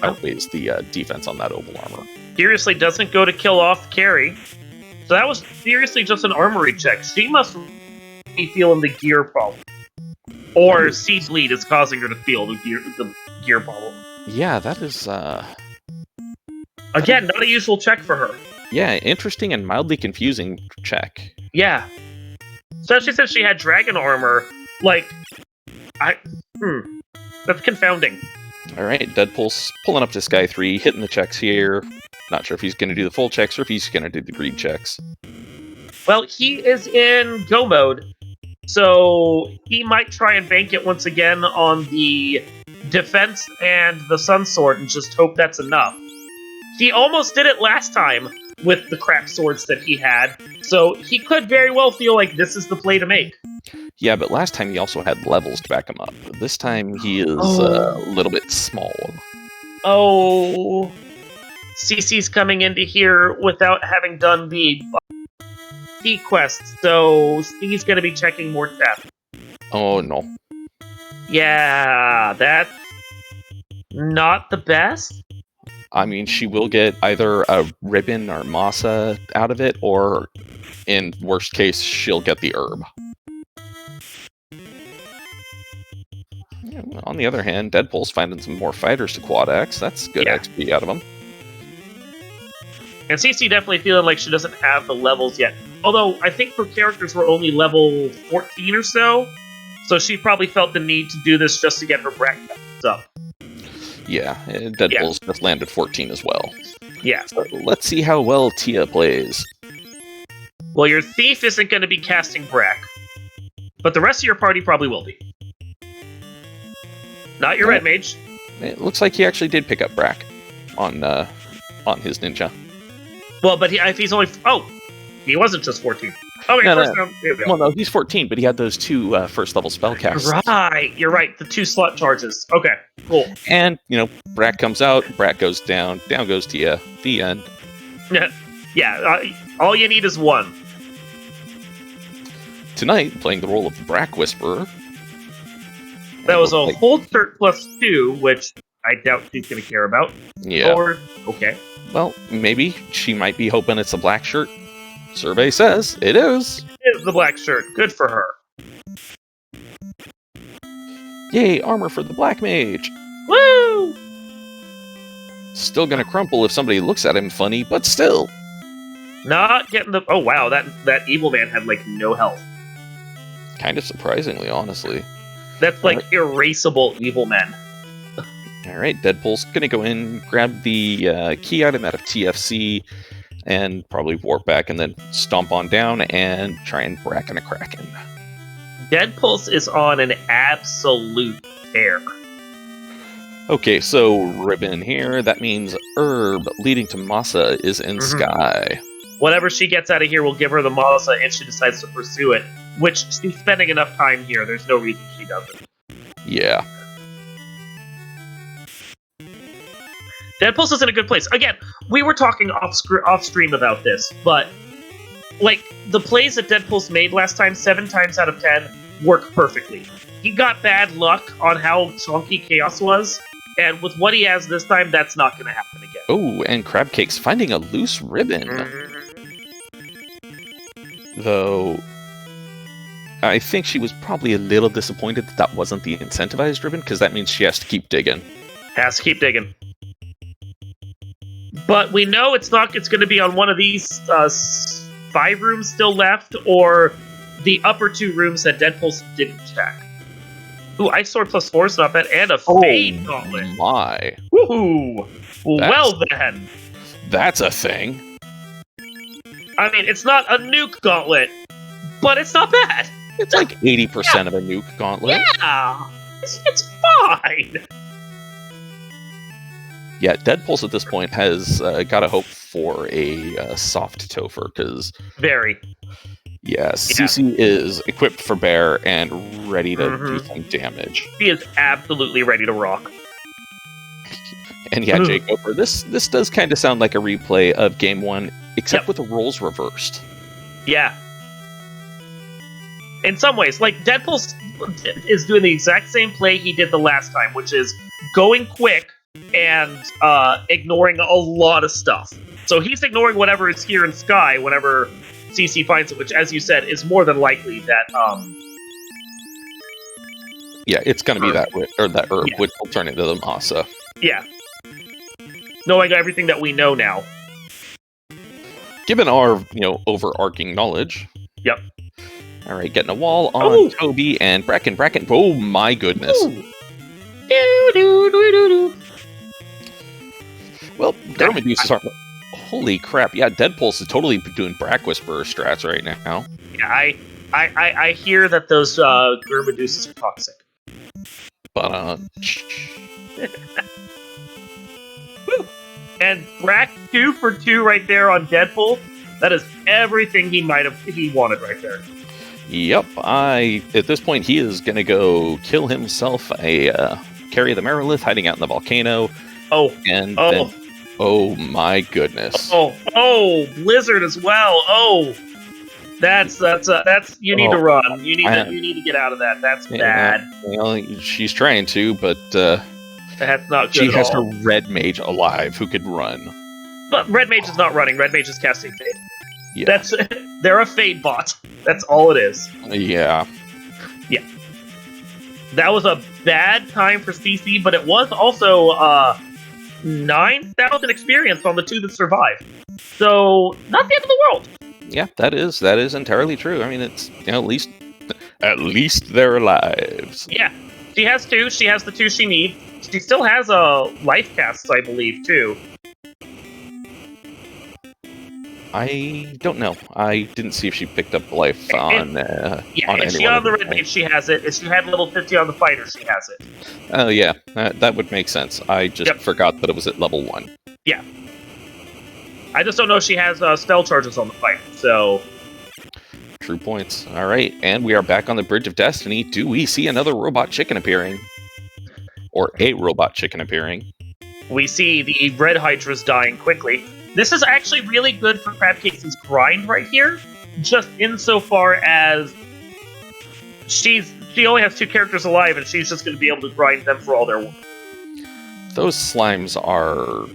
the defense on that Opal armor. Seriously doesn't go to kill off Carrie. So that was seriously just an armory check. She must be feeling the gear problem. Or Seed Bleed is causing her to feel the gear problem. Yeah, that is... Again, not a usual check for her. Yeah, interesting and mildly confusing check. Yeah. Especially since she had dragon armor. That's confounding. Alright, Deadpulse pulling up to Sky 3, hitting the checks here. Not sure if he's going to do the full checks or if he's going to do the greed checks. Well, he is in go mode, so he might try and bank it once again on the defense and the sun sword and just hope that's enough. He almost did it last time with the crap swords that he had, so he could very well feel like this is the play to make. Yeah, but last time he also had levels to back him up. This time he is a little bit small. Oh... CC's coming into here without having done the key quest, so he's going to be checking more theft. Oh, no. Yeah, that's not the best. I mean, she will get either a ribbon or masa out of it, or, in worst case, she'll get the herb. Yeah, on the other hand, Deadpool's finding some more fighters to quad X. That's good XP out of them. And CC definitely feeling like she doesn't have the levels yet. Although, I think her characters were only level 14 or so, so she probably felt the need to do this just to get her bracket up. Yeah, Deadpool's just landed 14 as well. Yeah. So let's see how well Tia plays. Well, your thief isn't going to be casting Brack, but the rest of your party probably will be. Not your red mage. It looks like he actually did pick up Brack on his ninja. Well, but if he's only... Oh! He wasn't just 14. Okay, No, first no. round. There we go. Well, no, he's 14, but he had those 2 first-level spellcasts. Right, you're right. The 2 slot charges. Okay, cool. And, Brat comes out, Brat goes down, down goes Tia. The end. Yeah, all you need is 1. Tonight, playing the role of the Brack Whisperer. That was a hold cert plus 2, which I doubt she's going to care about. Yeah. Or, okay. Well, maybe she might be hoping it's a black shirt. Survey says it is. It is the black shirt. Good for her. Yay, armor for the black mage. Woo! Still gonna crumple if somebody looks at him funny, but still. Not getting the... Oh, wow, that evil man had, like, no health. Kind of surprisingly, honestly. That's, like, erasable evil men. Alright, Deadpulse gonna go in, grab the key item out of TFC, and probably warp back and then stomp on down and try and bracken a Kraken. Deadpulse is on an absolute tear. Okay, so ribbon here, that means herb leading to Masa is in Sky. Whatever she gets out of here will give her the Masa if she decides to pursue it, which she's spending enough time here, there's no reason she doesn't. Yeah. Deadpulse is in a good place. Again, we were talking off stream about this, but like the plays that Deadpulse made last time, 7 times out of 10 work perfectly. He got bad luck on how chunky Chaos was, and with what he has this time, that's not going to happen again. Oh, and Crabcakes finding a loose ribbon. Though, I think she was probably a little disappointed that that wasn't the incentivized ribbon, because that means she has to keep digging. Has to keep digging. But we know it's going to be on one of these 5 rooms still left, or the upper 2 rooms that Deadpulse didn't check. Ooh, Ice Sword plus 4 is not bad, and a Fade Gauntlet. My. Woohoo! Well then. That's a thing. I mean, it's not a nuke gauntlet, but it's not bad. It's like 80% of a nuke gauntlet. Yeah! It's fine! Yeah, Deadpulse at this point has got to hope for a soft Topher, because... Very. Yeah, CC is equipped for Bear and ready to do some damage. He is absolutely ready to rock. And yeah, Jake Oper, this does kind of sound like a replay of Game 1, except with the roles reversed. Yeah. In some ways, like, Deadpulse is doing the exact same play he did the last time, which is going quick and ignoring a lot of stuff. So he's ignoring whatever is here in Sky whenever CC finds it, which, as you said, is more than likely that, Yeah, it's going to be that herb, which will turn into the Masa. Yeah. Knowing everything that we know now. Given our, overarching knowledge. Yep. Alright, getting a wall on Toby and Bracken. Oh my goodness. Well, Garmaduce are... Holy crap, yeah, Deadpulse is totally doing Brack Whisperer strats right now. Yeah, I hear that those Garmaduces are toxic. But, Woo! And Brack 2 for 2 right there on Deadpool. That is everything he wanted right there. Yep, at this point he is gonna go kill himself a Carry the Merilith hiding out in the volcano. Then, oh my goodness. Oh, Blizzard as well. That's you need to run. You need to get out of that. That's bad. Well, she's trying to, but that's not good. She has her Red Mage alive who could run. But Red Mage is not running. Red Mage is casting Fade. Yeah. They're a Fade bot. That's all it is. Yeah. Yeah. That was a bad time for CC, but it was also 9,000 experience on the 2 that survived. So, not the end of the world. Yeah, that is entirely true. I mean, it's at least they're alive. Yeah, she has 2. She has the 2 she needs. She still has a life cast, I believe, too. I don't know. I didn't see if she picked up life on if anyone. She on the Red Mage, she has it. If she had level 50 on the Fighter, she has it. Oh yeah, that would make sense. I just forgot that it was at level 1. Yeah. I just don't know if she has spell charges on the Fighter, so... True points. All right, and we are back on the Bridge of Destiny. Do we see another robot chicken appearing? Or a robot chicken appearing? We see the red Hydras dying quickly. This is actually really good for Crabcakes' grind right here, just insofar as she only has 2 characters alive, and she's just going to be able to grind them for all their worth. Those slimes are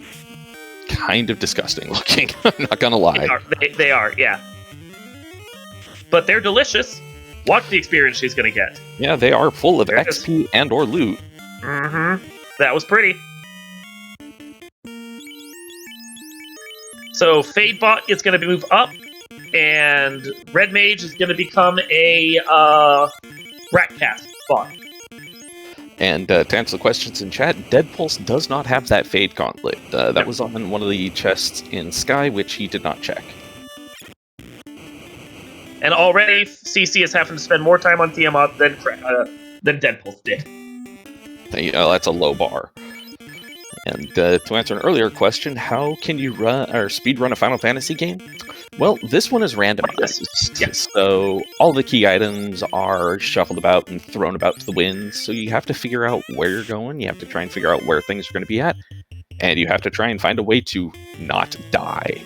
kind of disgusting looking. I'm not gonna lie. They are, yeah. But they're delicious. Watch the experience she's going to get. Yeah, they are full of XP and or loot. Mm-hmm. That was pretty. So Fadebot is going to move up, and Red Mage is going to become a Ratcast bot. And to answer the questions in chat, Deadpulse does not have that Fade Gauntlet. That was on one of the chests in Sky, which he did not check. And already, CC is having to spend more time on Tiamat than Deadpulse did. That's a low bar. And to answer an earlier question, how can you run or speed run a Final Fantasy game? Well, this one is randomized. Yeah. So all the key items are shuffled about and thrown about to the wind. So you have to figure out where you're going. You have to try and figure out where things are going to be at. And you have to try and find a way to not die.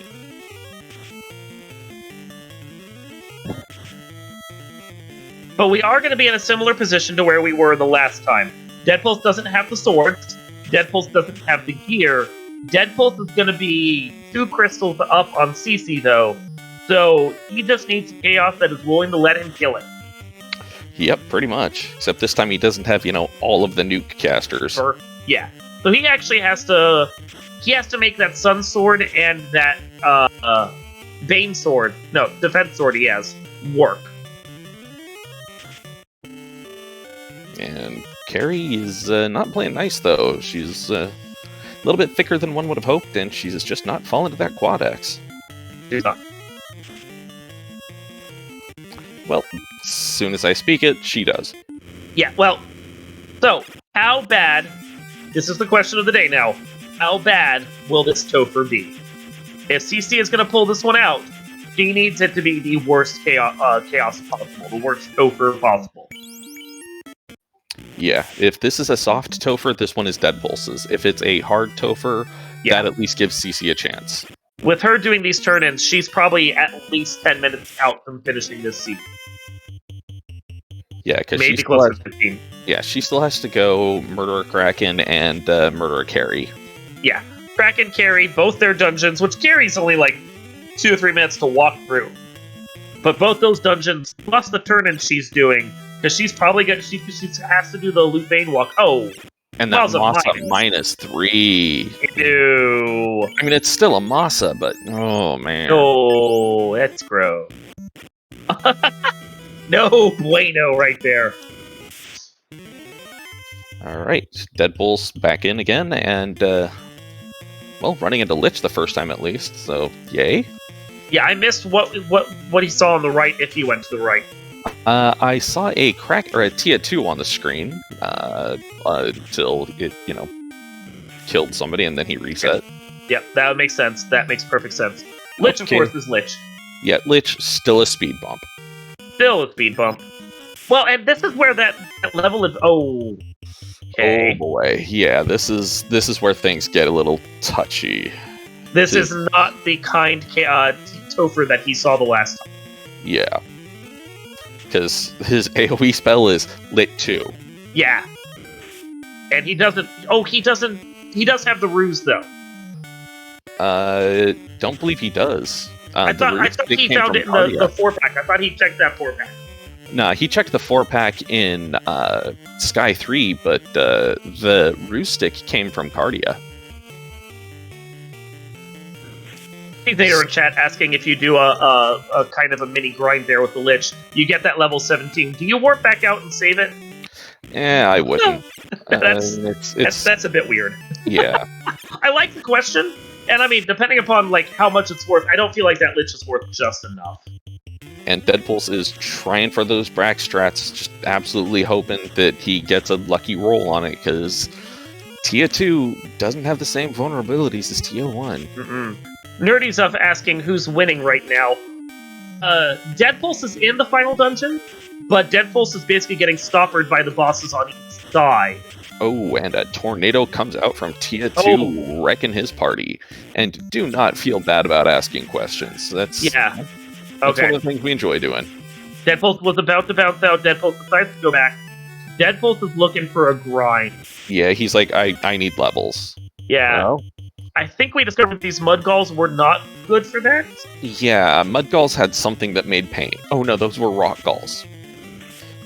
But we are going to be in a similar position to where we were the last time. Deadpulse doesn't have the swords. Deadpulse doesn't have the gear. Deadpulse is going to be 2 crystals up on CC, though. So he just needs chaos that is willing to let him kill it. Yep, pretty much. Except this time he doesn't have, all of the nuke casters. Yeah. So he actually has to... He has to make that Sun Sword and that Bane Sword... No, Defense Sword he has work. And Carrie is not playing nice, though. She's a little bit thicker than one would have hoped, and she's just not falling to that Quad X. She's not. Well, as soon as I speak it, she does. Yeah, well, so, how bad... This is the question of the day now. How bad will this Topher be? If CC is going to pull this one out, she needs it to be the worst chaos possible, the worst Topher possible. Yeah, if this is a soft Topher, this one is Deadpulse's. If it's a hard Topher, that at least gives CC a chance. With her doing these turn-ins, she's probably at least 10 minutes out from finishing this season. Yeah, because maybe closer to 15. Yeah, she still has to go Murderer Kraken and Murderer Carrie. Yeah, Kraken, Carrie, both their dungeons, which Carrie's only like 2 or 3 minutes to walk through. But both those dungeons, plus the turn-in she's doing, because she's probably got she has to do the Loot Bane walk. Oh, and that Masa -3. Ew. I mean, it's still a Masa, but oh man. Oh, that's gross. No bueno right there. All right, Deadpulse back in again, and well, running into Lich the first time at least. So yay. Yeah, I missed what he saw on the right if he went to the right. I saw a crack or a Tia 2 on the screen until it, killed somebody and then he reset. Yep, that makes sense. That makes perfect sense. Lich, of course, is Lich. Yeah, Lich still a speed bump. Still a speed bump. Well, and this is where that level is. Oh, okay. Oh boy, yeah. This is where things get a little touchy. This is not the kind Topher that he saw the last time. Yeah. Because his AoE spell is Lit 2. Yeah. And he doesn't... Oh, he doesn't... He does have the ruse, though. Don't believe he does. I thought he found it in the 4-pack. I thought he checked that 4-pack. Nah, he checked the 4-pack in Sky 3, but the ruse stick came from Cardia. They are in chat asking if you do a kind of a mini grind there with the Lich, you get that level 17. Do you warp back out and save it? Yeah, I wouldn't. That's a bit weird. Yeah. I like the question, and I mean, depending upon like how much it's worth, I don't feel like that Lich is worth just enough. And Deadpulse is trying for those Brack strats, just absolutely hoping that he gets a lucky roll on it, because Tia 2 doesn't have the same vulnerabilities as Tia 1. Nerdy's up asking who's winning right now. Deadpulse is in the final dungeon, but Deadpulse is basically getting stoppered by the bosses on each side. Oh, and a tornado comes out from Tia 2, wrecking his party. And do not feel bad about asking questions. That's Yeah. That's Okay. one of the things we enjoy doing. Deadpulse was about to bounce out. Deadpulse decides to go back. Deadpulse is looking for a grind. Yeah, he's like, I need levels. Yeah. Well, I think we discovered these mudgalls were not good for that. yeah, mudgalls had something that made pain. Oh no, those were rock galls.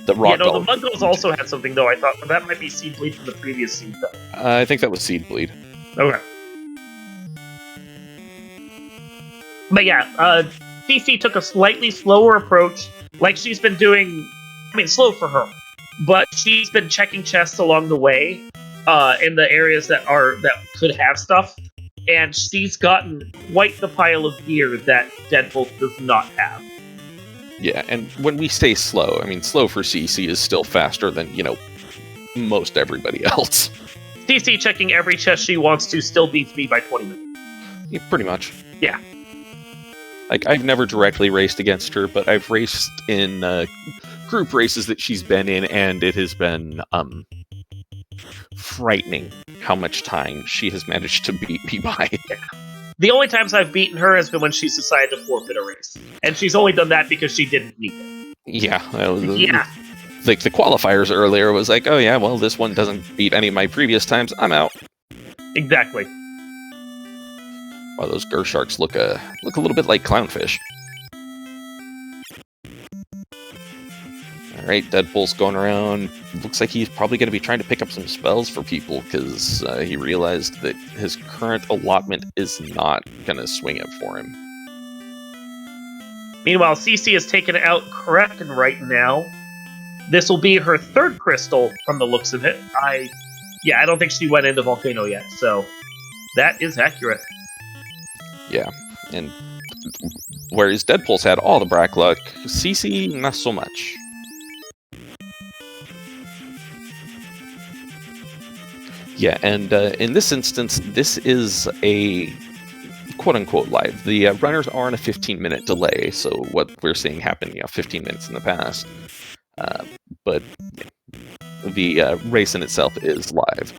The rock The mudgalls also had something, though, I thought. But that might be seed bleed from the previous seed, though. I think that was seed bleed. Okay. But yeah, CC took a slightly slower approach, like she's been doing. I mean, slow for her, but she's been checking chests along the way, in the areas that could have stuff, and she's gotten quite the pile of gear that Deadpulse does not have. Yeah, and when we say slow, I mean slow for CC is still faster than, most everybody else. CC checking every chest she wants to still beats me by 20 minutes. Yeah, pretty much. Yeah. Like, I've never directly raced against her, but I've raced in group races that she's been in, and it has been frightening how much time she has managed to beat me by. The only times I've beaten her has been when she's decided to forfeit a race. And she's only done that because she didn't need it. Yeah. Yeah. Like, the qualifiers earlier was like, oh yeah, well, this one doesn't beat any of my previous times, I'm out. Exactly. Wow, those Gersharks look a little bit like clownfish. Alright, Deadpulse going around. Looks like he's probably going to be trying to pick up some spells for people, because he realized that his current allotment is not going to swing it for him. Meanwhile, CC has taken out Kraken right now. This will be her third crystal from the looks of it. I don't think she went into Volcano yet, so that is accurate. Yeah, and whereas Deadpulse had all the Brack luck, CC not so much. Yeah, and in this instance, this is a quote-unquote live. The runners are on a 15-minute delay, so what we're seeing happen, 15 minutes in the past. But the race in itself is live.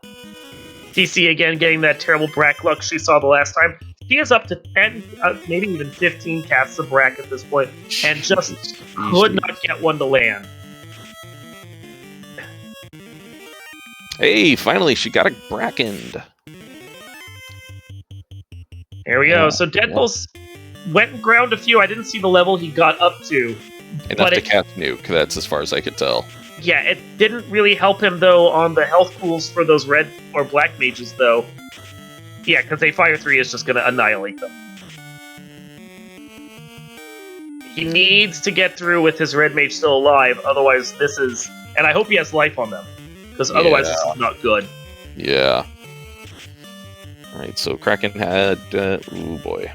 CC again getting that terrible Brack luck she saw the last time. She is up to 10, maybe even 15 casts of Brack at this point, and just could not get one to land. Hey, finally, she got a Brackened. There we go. So Deadpulse went and ground a few. I didn't see the level he got up to. Enough to cast Nuke, that's as far as I could tell. Yeah, it didn't really help him, though, on the health pools for those red or black mages, though. Yeah, because a Fire 3 is just going to annihilate them. He needs to get through with his red mage still alive, otherwise this is... And I hope he has life on them, because otherwise this is not good. Yeah. Alright, so Kraken had... ooh, boy.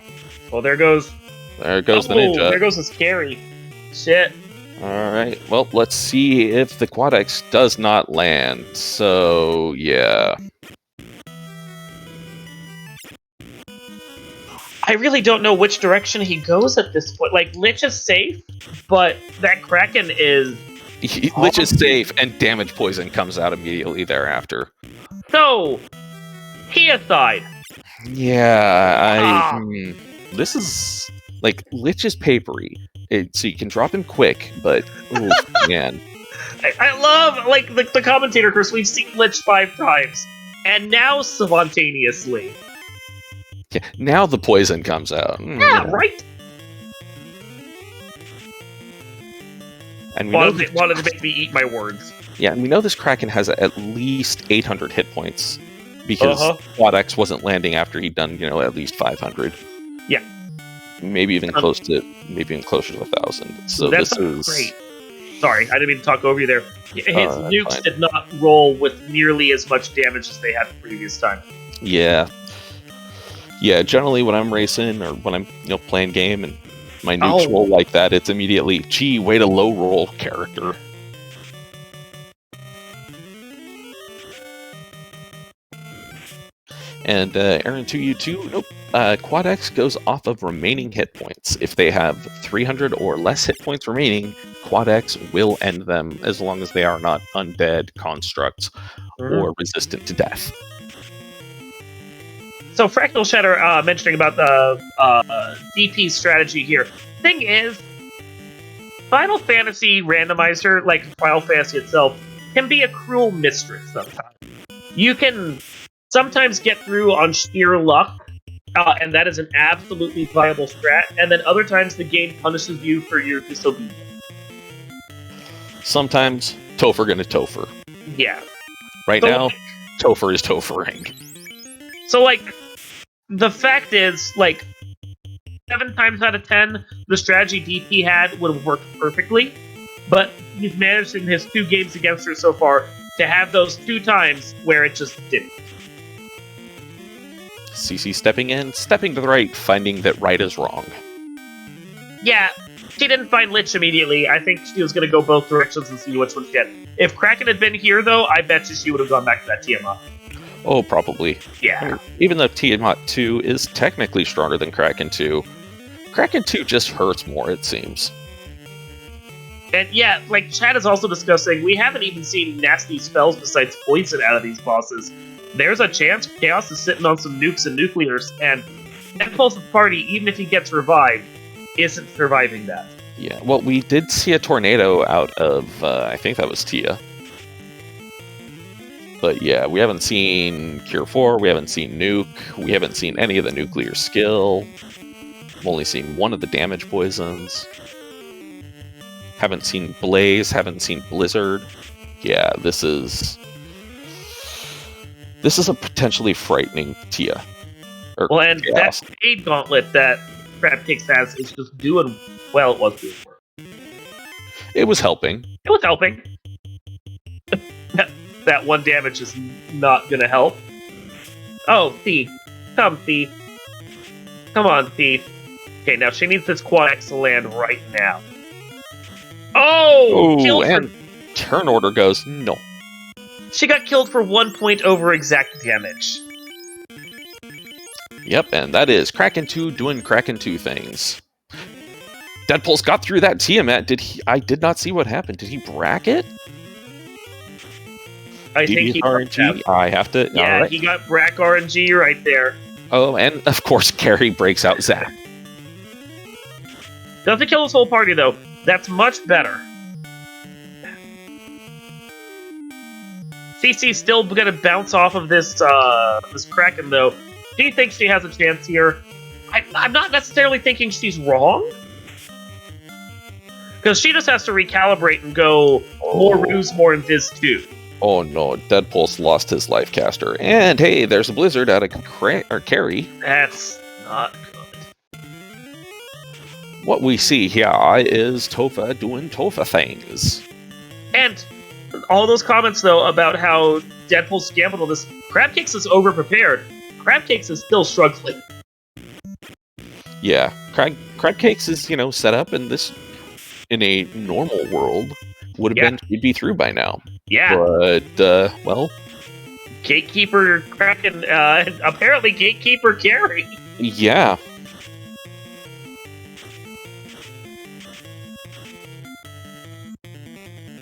Well, there goes... There goes the ninja. There goes the scary. Shit. Alright, well, let's see if the Quad X does not land. So, yeah. I really don't know which direction he goes at this point. Like, Lich is safe, but that Kraken is... Lich is safe, and damage poison comes out immediately thereafter. No! Heathide! Yeah, this is... Like, Lich is papery. So you can drop him quick, but... Ooh, man. I love, like, the commentator curse. We've seen Lich 5 times. And now, spontaneously. Yeah, now the poison comes out. Yeah, right? And we wanted to make me eat my words. Yeah, and we know this Kraken has at least 800 hit points, because Quad X wasn't landing after he'd done, at least 500. Yeah. Maybe even closer to 1,000. So that's this is great. Sorry, I didn't mean to talk over you there. His nukes fine. did not roll with nearly as much damage as they had the previous time. Yeah. Yeah, generally when I'm racing or when I'm playing game and my nukes roll like that, it's immediately, gee, way to low roll, character. And Aaron 2U2, nope. Quad X goes off of remaining hit points. If they have 300 or less hit points remaining, Quad X will end them as long as they are not undead, constructs, or resistant to death. So Fractal Shatter mentioning about the DP strategy here. Thing is, Final Fantasy Randomizer, like Final Fantasy itself, can be a cruel mistress sometimes. You can sometimes get through on sheer luck, and that is an absolutely viable strat, and then other times the game punishes you for your disobedience. Sometimes, Topher gonna Topher. Yeah. Right now, Topher is Tophering. So, like, the fact is, like, 7 times out of 10, the strategy DP had would have worked perfectly, but he's managed in his 2 games against her so far to have those 2 times where it just didn't. CC stepping in, stepping to the right, finding that right is wrong. Yeah, she didn't find Lich immediately. I think she was going to go both directions and see which one she had. If Kraken had been here, though, I bet you she would have gone back to that Tiamat. Oh, probably. Yeah. Even though Tiamat 2 is technically stronger than Kraken 2, Kraken 2 just hurts more, it seems. And yeah, like Chad is also discussing, we haven't even seen nasty spells besides poison out of these bosses. There's a chance Chaos is sitting on some nukes and nuclears, and Deadpulse's party, even if he gets revived, isn't surviving that. Yeah, well, we did see a tornado out of, I think that was Tia. But yeah, we haven't seen Cure 4, we haven't seen Nuke, we haven't seen any of the nuclear skill. I've only seen one of the damage poisons. Haven't seen Blaze, haven't seen Blizzard. Yeah, this is a potentially frightening Tia. Well, and Chaos. That Fade Gauntlet that crabcakes has is just doing, well, it was doing work. It was helping. It was helping. That 1 damage is not gonna help. Oh, Thief. Come, Thief. Come on, Thief. Okay, now she needs this Quad X to land right now. Oh! And turn order goes, no. She got killed for 1 point over exact damage. Yep, and that is Kraken 2 doing Kraken 2 things. Deadpulse got through that Tiamat. I did not see what happened. Did he bracket? I think he RNG. I have to. Yeah, right. He got Brack RNG right there. Oh, and of course, Carrie breaks out Zap. Doesn't kill his whole party though. That's much better. CC's still gonna bounce off of this this Kraken though. She thinks she has a chance here. I'm not necessarily thinking she's wrong. Because she just has to recalibrate and go more ruse, more invis too. Oh no, Deadpulse lost his life caster. And hey, there's a Blizzard out of Carrie. That's not good. What we see here is Topher doing Topher things. And all those comments, though, about how Deadpulse gambled on this, Crabcakes is overprepared. Crabcakes is still struggling. Yeah, Crabcakes is, set up in a normal world would have been he'd be through by now. Yeah. But well, Gatekeeper Kraken, apparently Gatekeeper Carrie. Yeah.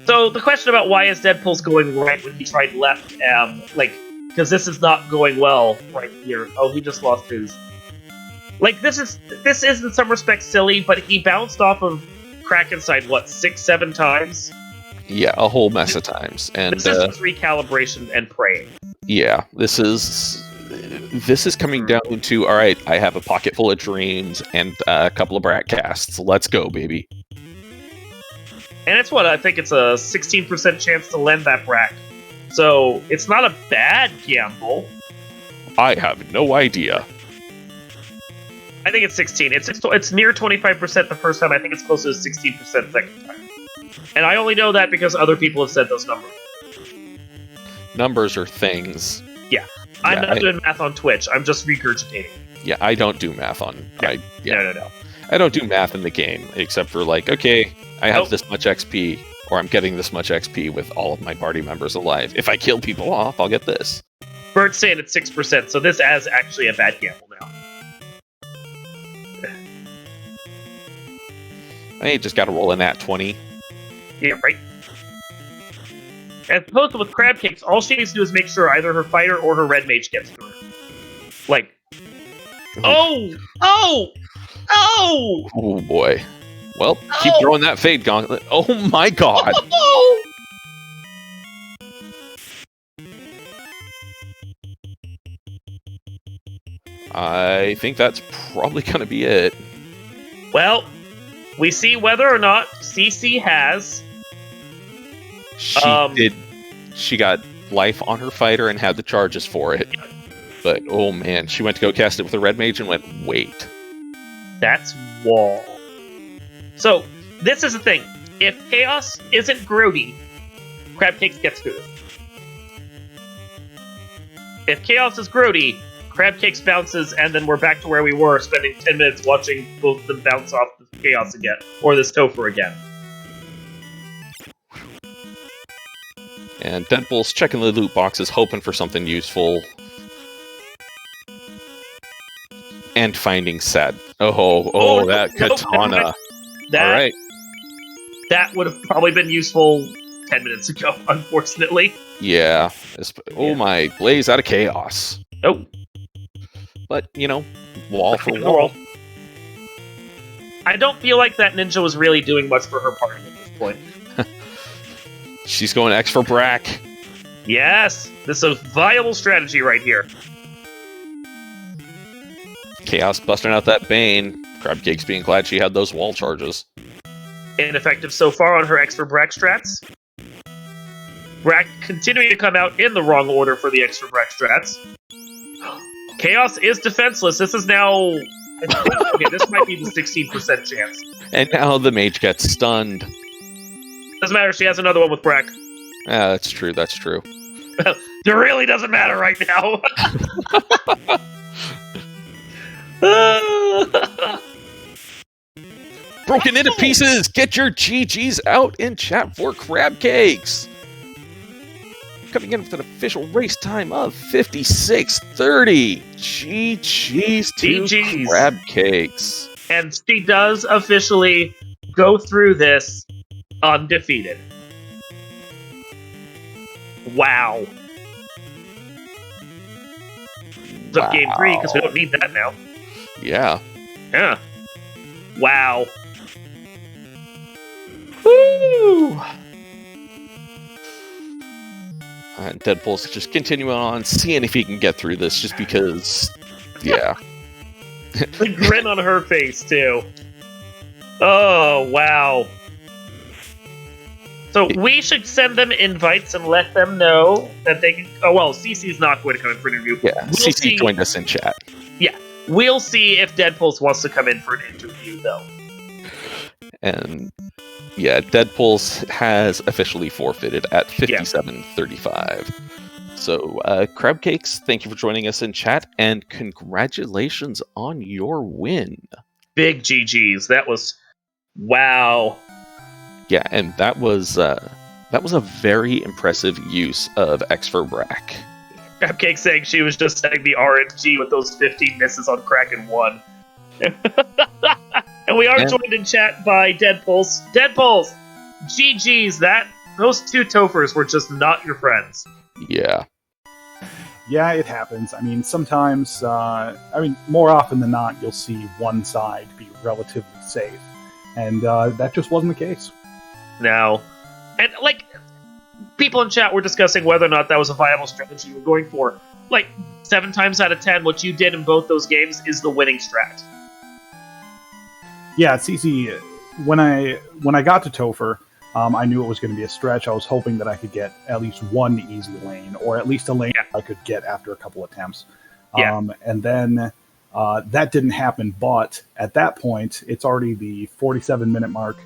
So the question about why is Deadpulse going right when he tried left, because this is not going well right here. Oh, he just lost his. Like this is in some respects silly, but he bounced off of Kraken side 6-7 times. Yeah, a whole mess of times, and this is just recalibration and praying. Yeah, this is coming down to all right. I have a pocket full of dreams and a couple of brat casts. Let's go, baby. And it's I think it's a 16% chance to lend that Brack. So it's not a bad gamble. I have no idea. I think it's 16. It's near 25% the first time. I think it's close to 16% second time. And I only know that because other people have said those numbers. Numbers are things. Yeah. I'm not doing math on Twitch. I'm just regurgitating. Yeah, I don't do math on... No. No. I don't do math in the game, except for okay, I have this much XP, or I'm getting this much XP with all of my party members alive. If I kill people off, I'll get this. Bert's saying it's 6%, so this is actually a bad gamble now. Hey, just got to roll in that 20. Yeah, right. As opposed to with crabcakes, all she needs to do is make sure either her fighter or her red mage gets to her. Like, oh! Oh boy. Well, keep throwing that fade gauntlet. Oh my god. I think that's probably going to be it. Well, we see whether or not CC has. She got life on her fighter and had the charges for it. But, oh man, she went to go cast it with a red mage and went, wait. That's wall. So, this is the thing. If Chaos isn't grody, Crabcakes gets through this. If Chaos is grody, Crabcakes bounces, and then we're back to where we were, spending 10 minutes watching both of them bounce off the Chaos again. Or this Topher again. And Deadpulse checking the loot boxes, hoping for something useful. And finding sad. Oh, that katana. Alright. That would have probably been useful 10 minutes ago, unfortunately. Yeah. Oh my, blaze out of chaos. Oh. But, you know, wall for wall. I don't feel like that ninja was really doing much for her party at this point. She's going X for Brack. Yes! This is a viable strategy right here. Chaos busting out that Bane. Crabcakes being glad she had those wall charges. Ineffective so far on her X for Brack strats. Brack continuing to come out in the wrong order for the X for Brack strats. Chaos is defenseless. This is now... okay, this might be the 16% chance. And now the mage gets stunned. Doesn't matter, she has another one with Brack. Yeah, that's true, that's true. It really doesn't matter right now. Broken into pieces! Get your GGs out in chat for Crabcakes! Coming in with an official race time of 56:30. GGs to Crabcakes. And she does officially go through this undefeated. Wow. It's up game 3 because we don't need that now. Yeah. Yeah. Wow. Woo! And Deadpulse just continuing on, seeing if he can get through this, just because, yeah. The grin on her face, too. Oh, wow. So we should send them invites and let them know that they can... Oh, well, CC's not going to come in for an interview. Yeah, CC joined us in chat. Yeah. We'll see if Deadpulse wants to come in for an interview, though. And, yeah, Deadpulse has officially forfeited at 57:35. So, Crabcakes, thank you for joining us in chat, and congratulations on your win. Big GGs. That was... Wow. Yeah, and that was a very impressive use of X for Brack. Crabcake saying she was just setting the RNG with those 15 misses on Kraken 1. And we are joined in chat by Deadpulse. Deadpulse! GG's, those two Tophers were just not your friends. Yeah. Yeah, it happens. I mean, sometimes, more often than not, you'll see one side be relatively safe. And that just wasn't the case. No. And, people in chat were discussing whether or not that was a viable strategy you were going for. 7 times out of 10, what you did in both those games is the winning strat. Yeah, it's easy. When I got to Topher, I knew it was going to be a stretch. I was hoping that I could get at least one easy lane, or at least a lane I could get after a couple attempts. And then that didn't happen, but at that point, it's already the 47-minute mark.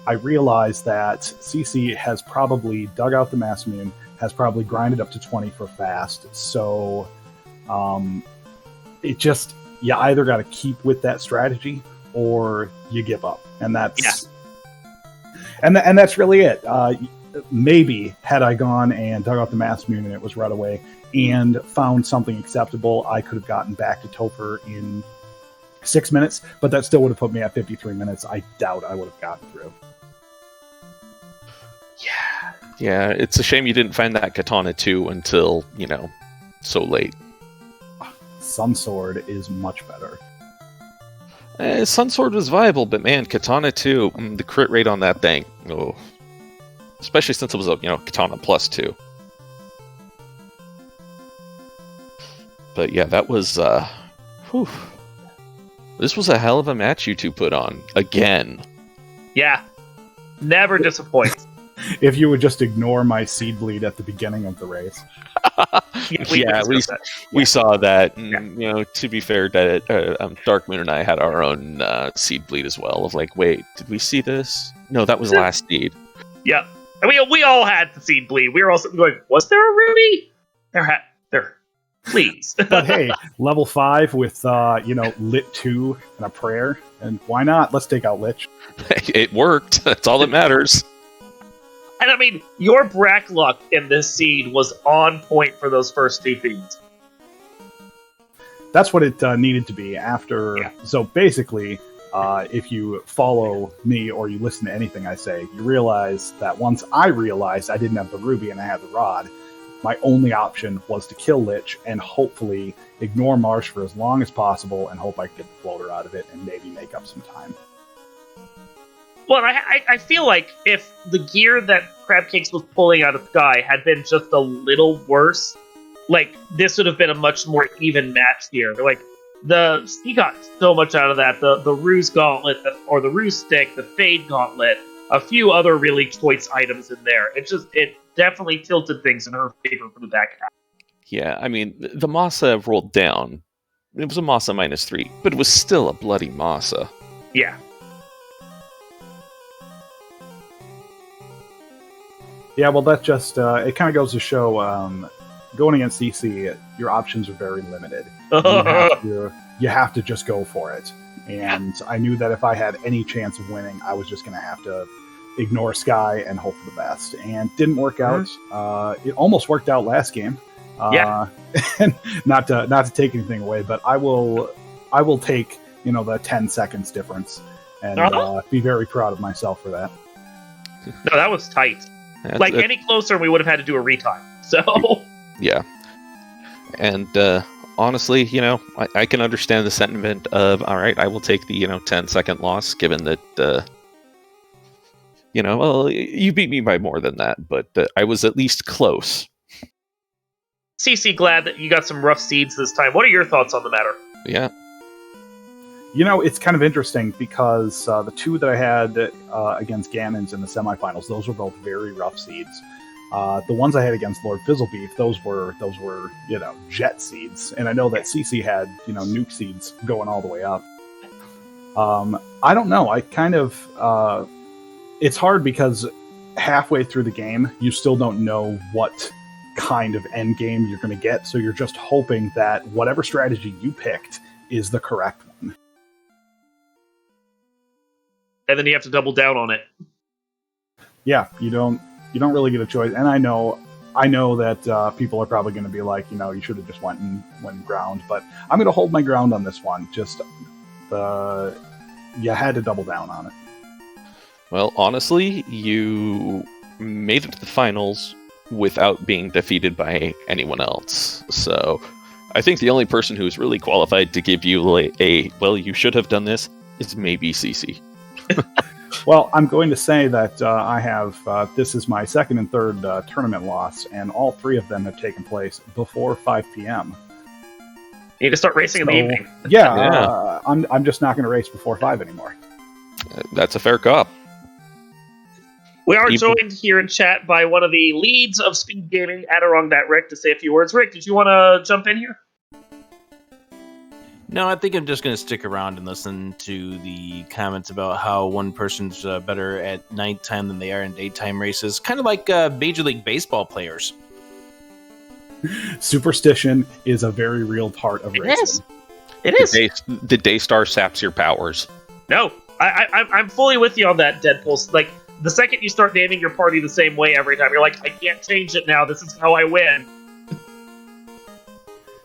I realized that CC has probably dug out the Mass Moon, has probably grinded up to 20 for fast. So it just, you either got to keep with that strategy or you give up. And that's and that's really it. Maybe had I gone and dug out the Mass Moon and it was right away, and found something acceptable, I could have gotten back to Topher in 6 minutes, but that still would have put me at 53 minutes. I doubt I would have gotten through. Yeah, it's a shame you didn't find that Katana 2 until, so late. Sunsword is much better. Sunsword was viable, but man, Katana 2, the crit rate on that thing, oh. Especially since it was a, Katana plus 2. But yeah, that was, whew. This was a hell of a match you two put on. Again. Yeah. Never disappoints. If you would just ignore my seed bleed at the beginning of the race. We saw that. And, to be fair, Dark Moon and I had our own seed bleed as well. Of like, wait, did we see this? No, that was last seed. Yeah. I mean, we all had the seed bleed. We were also going, was there a Ruby? There. Please. But hey, level 5 with, Lit 2 and a prayer. And why not? Let's take out Lich. It worked. That's all that matters. And I mean, your Brack luck in this seed was on point for those first 2 feeds. That's what it needed to be after. Yeah. So basically, if you follow me or you listen to anything I say, you realize that once I realized I didn't have the Ruby and I had the Rod, my only option was to kill Lich and hopefully ignore Marsh for as long as possible and hope I could get the floater out of it and maybe make up some time. Well, I feel like if the gear that Crabcakes was pulling out of Sky had been just a little worse, like, this would have been a much more even match here. Like, he got so much out of that. The Ruse Gauntlet, or the Ruse Stick, the Fade Gauntlet, a few other really choice items in there. It definitely tilted things in her favor for the back half. Yeah, I mean, the Masa rolled down. It was a Masa -3, but it was still a bloody Masa. Yeah. Yeah, well, that just, it kind of goes to show, going against CC, your options are very limited. You have to just go for it. And I knew that if I had any chance of winning, I was just going to have to ignore Sky and hope for the best. And didn't work out. It almost worked out last game. Yeah. And not to take anything away, but I will take, the 10 seconds difference and be very proud of myself for that. No, that was tight. Any closer, we would have had to do a retime. So yeah, and honestly, I can understand the sentiment of, all right, I will take the 10-second loss, given that well, you beat me by more than that, but I was at least close. CC, glad that you got some rough seeds this time. What are your thoughts on the matter? Yeah. It's kind of interesting because the 2 that I had against Ganons in the semifinals, those were both very rough seeds. The ones I had against Lord Fizzlebeef, those were jet seeds, and I know that CC had nuke seeds going all the way up. I don't know. I kind of it's hard because halfway through the game, you still don't know what kind of end game you're going to get, so you're just hoping that whatever strategy you picked is the correct one. And then you have to double down on it. Yeah, you don't really get a choice. And I know that people are probably going to be like, you should have just went ground. But I'm going to hold my ground on this one. Just you had to double down on it. Well, honestly, you made it to the finals without being defeated by anyone else. So I think the only person who's really qualified to give you well, you should have done this is maybe CC. Well, I'm going to say that I have, this is my second and third tournament loss, and all 3 of them have taken place before 5 p.m. You need to start racing in the evening. Yeah. I'm just not going to race before 5 anymore. That's a fair cop. We are joined here in chat by one of the leads of SpeedGaming, Adirong Rick, to say a few words. Rick, did you want to jump in here? No, I think I'm just going to stick around and listen to the comments about how one person's better at nighttime than they are in daytime races. Kind of like Major League Baseball players. Superstition is a very real part of racing. It is. The Daystar saps your powers. No, I'm fully with you on that, Deadpulse. Like, the second you start naming your party the same way every time, you're like, I can't change it now. This is how I win.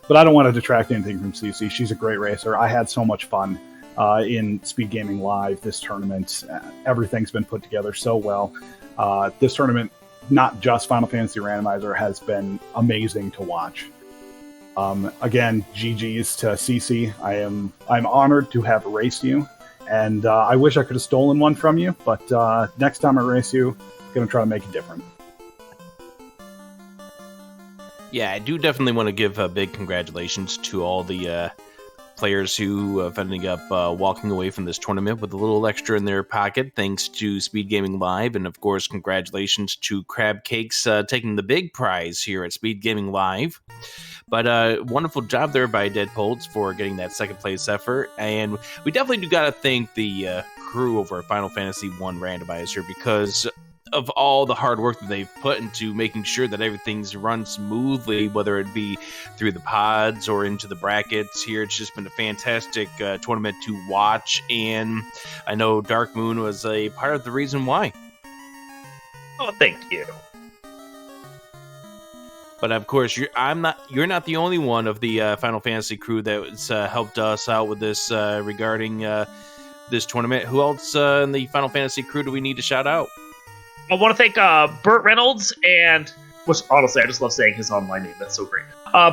But I don't want to detract anything from CC. She's a great racer. I had so much fun in SpeedGaming Live this tournament. Everything's been put together so well. This tournament, not just Final Fantasy Randomizer, has been amazing to watch. Again, GG's to CC. I'm honored to have raced you, and I wish I could have stolen one from you, but next time I race you, I'm going to try to make it different. Yeah, I do definitely want to give a big congratulations to all the players who have ended up walking away from this tournament with a little extra in their pocket, thanks to SpeedGaming Live, and of course, congratulations to crabcakes taking the big prize here at SpeedGaming Live. But wonderful job there by Deadpulse for getting that second place effort, and we definitely do got to thank the crew over at Final Fantasy 1 Randomizer, because of all the hard work that they've put into making sure that everything's run smoothly, whether it be through the pods or into the brackets here. It's just been a fantastic tournament to watch, and I know Dark Moon was a part of the reason why. Oh, thank you. But of course, you're not the only one of the Final Fantasy crew that's helped us out with this regarding this tournament. Who else in the Final Fantasy crew do we need to shout out? I want to thank Burt Reynolds and, which honestly I just love saying his online name. That's so great.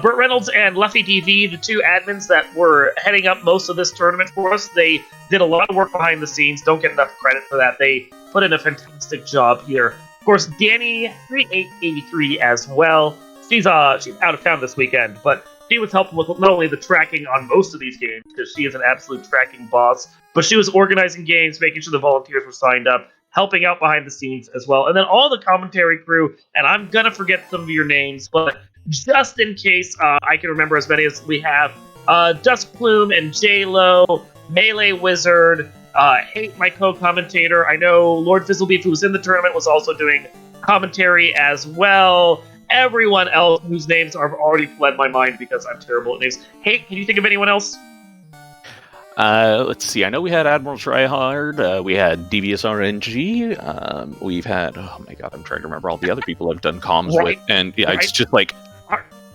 Burt Reynolds and Luffy DV, the two admins that were heading up most of this tournament for us. They did a lot of work behind the scenes. Don't get enough credit for that. They put in a fantastic job here. Of course, Danny 3883 as well. She's out of town this weekend, but she was helping with not only the tracking on most of these games, because she is an absolute tracking boss, but she was organizing games, making sure the volunteers were signed up, helping out behind the scenes as well. And then all the commentary crew, and I'm going to forget some of your names, but just in case I can remember as many as we have, Dusk Plume and J-Lo, Melee Wizard, Hate, my co-commentator. I know Lord Fizzlebeef, who was in the tournament, was also doing commentary as well. Everyone else whose names have already fled my mind because I'm terrible at names. Hate, can you think of anyone else? Let's see. I know we had Admiral Tryhard. We had Devious RNG. We've had, oh my god, I'm trying to remember all the other people I've done comms with, and yeah, it's just like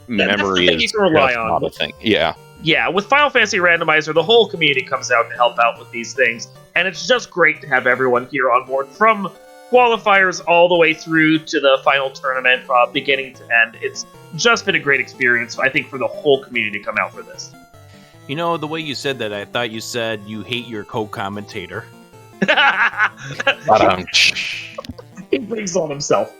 memory is just not a thing. Yeah. Yeah, with Final Fantasy Randomizer, the whole community comes out to help out with these things, and it's just great to have everyone here on board, from qualifiers all the way through to the final tournament, beginning to end. It's just been a great experience, I think, for the whole community to come out for this. You know, the way you said that, I thought you said you hate your co-commentator. He brings on himself.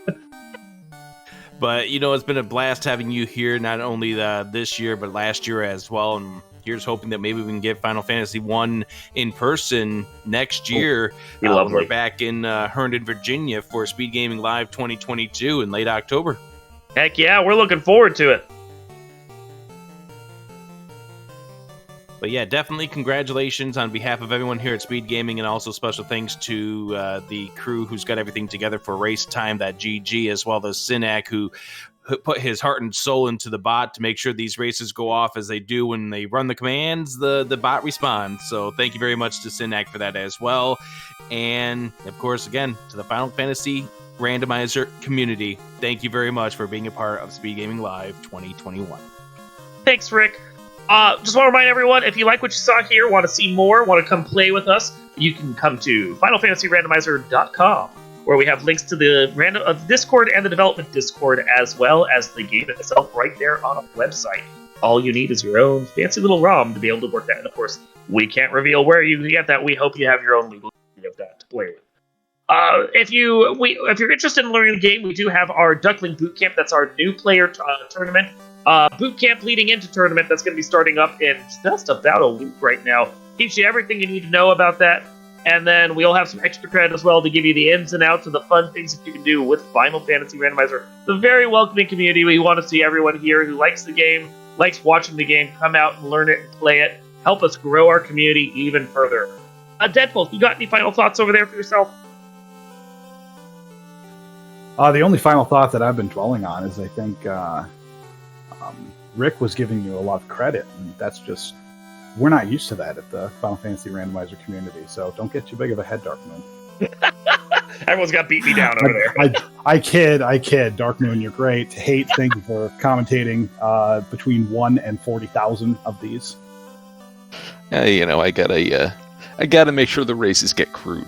But, you know, it's been a blast having you here, not only this year, but last year as well. And here's hoping that maybe we can get Final Fantasy 1 in person next year. When we're back in Herndon, Virginia for SpeedGaming Live 2022 in late October. Heck yeah, we're looking forward to it. But yeah, definitely congratulations on behalf of everyone here at SpeedGaming, and also special thanks to the crew who's got everything together for race time, that GG, as well as Sinak, who put his heart and soul into the bot to make sure these races go off as they do. When they run the commands, the bot responds. So thank you very much to Sinak for that as well. And of course, again, to the Final Fantasy Randomizer community, thank you very much for being a part of SpeedGaming Live 2021. Thanks, Rick. Just want to remind everyone, if you like what you saw here, want to see more, want to come play with us, you can come to FinalFantasyRandomizer.com, where we have links to the Discord and the development Discord, as well as the game itself right there on our website. All you need is your own fancy little ROM to be able to work that. And of course, we can't reveal where you can get that. We hope you have your own legal copy of that to play with. If you're interested in learning the game, we do have our Duckling Bootcamp. That's our new player tournament. Boot camp leading into tournament that's going to be starting up in just about a week right now. Teach you everything you need to know about that. And then we'll have some extra credit as well to give you the ins and outs of the fun things that you can do with Final Fantasy Randomizer. The very welcoming community. We want to see everyone here who likes the game, likes watching the game, come out and learn it and play it. Help us grow our community even further. Deadpulse, you got any final thoughts over there for yourself? The only final thought that I've been dwelling on is I think Rick was giving you a lot of credit, and that's just, we're not used to that at the Final Fantasy Randomizer community, so don't get too big of a head, Dark Moon. Everyone's got beat me down over there. I kid. Dark Moon, you're great. Hate, thank you for commentating between 1 and 40,000 of these. I gotta make sure the races get crude.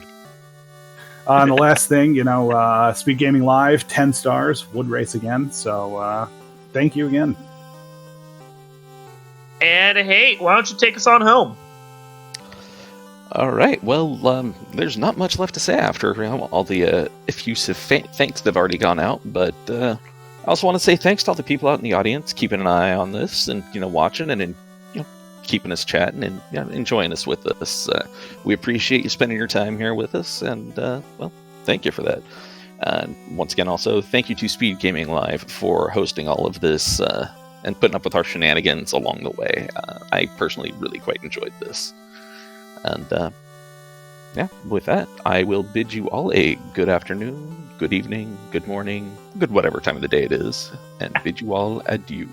And the last thing, SpeedGaming Live, 10 stars, would race again. So thank you again. And hey, why don't you take us on home? All right. Well, there's not much left to say after all the effusive thanks that have already gone out. But I also want to say thanks to all the people out in the audience keeping an eye on this and watching and keeping us chatting and enjoying us with us. We appreciate you spending your time here with us, and well, thank you for that. Once again, also thank you to SpeedGaming Live for hosting all of this and putting up with our shenanigans along the way. I personally really quite enjoyed this. And with that, I will bid you all a good afternoon, good evening, good morning, good whatever time of the day it is, and bid you all adieu.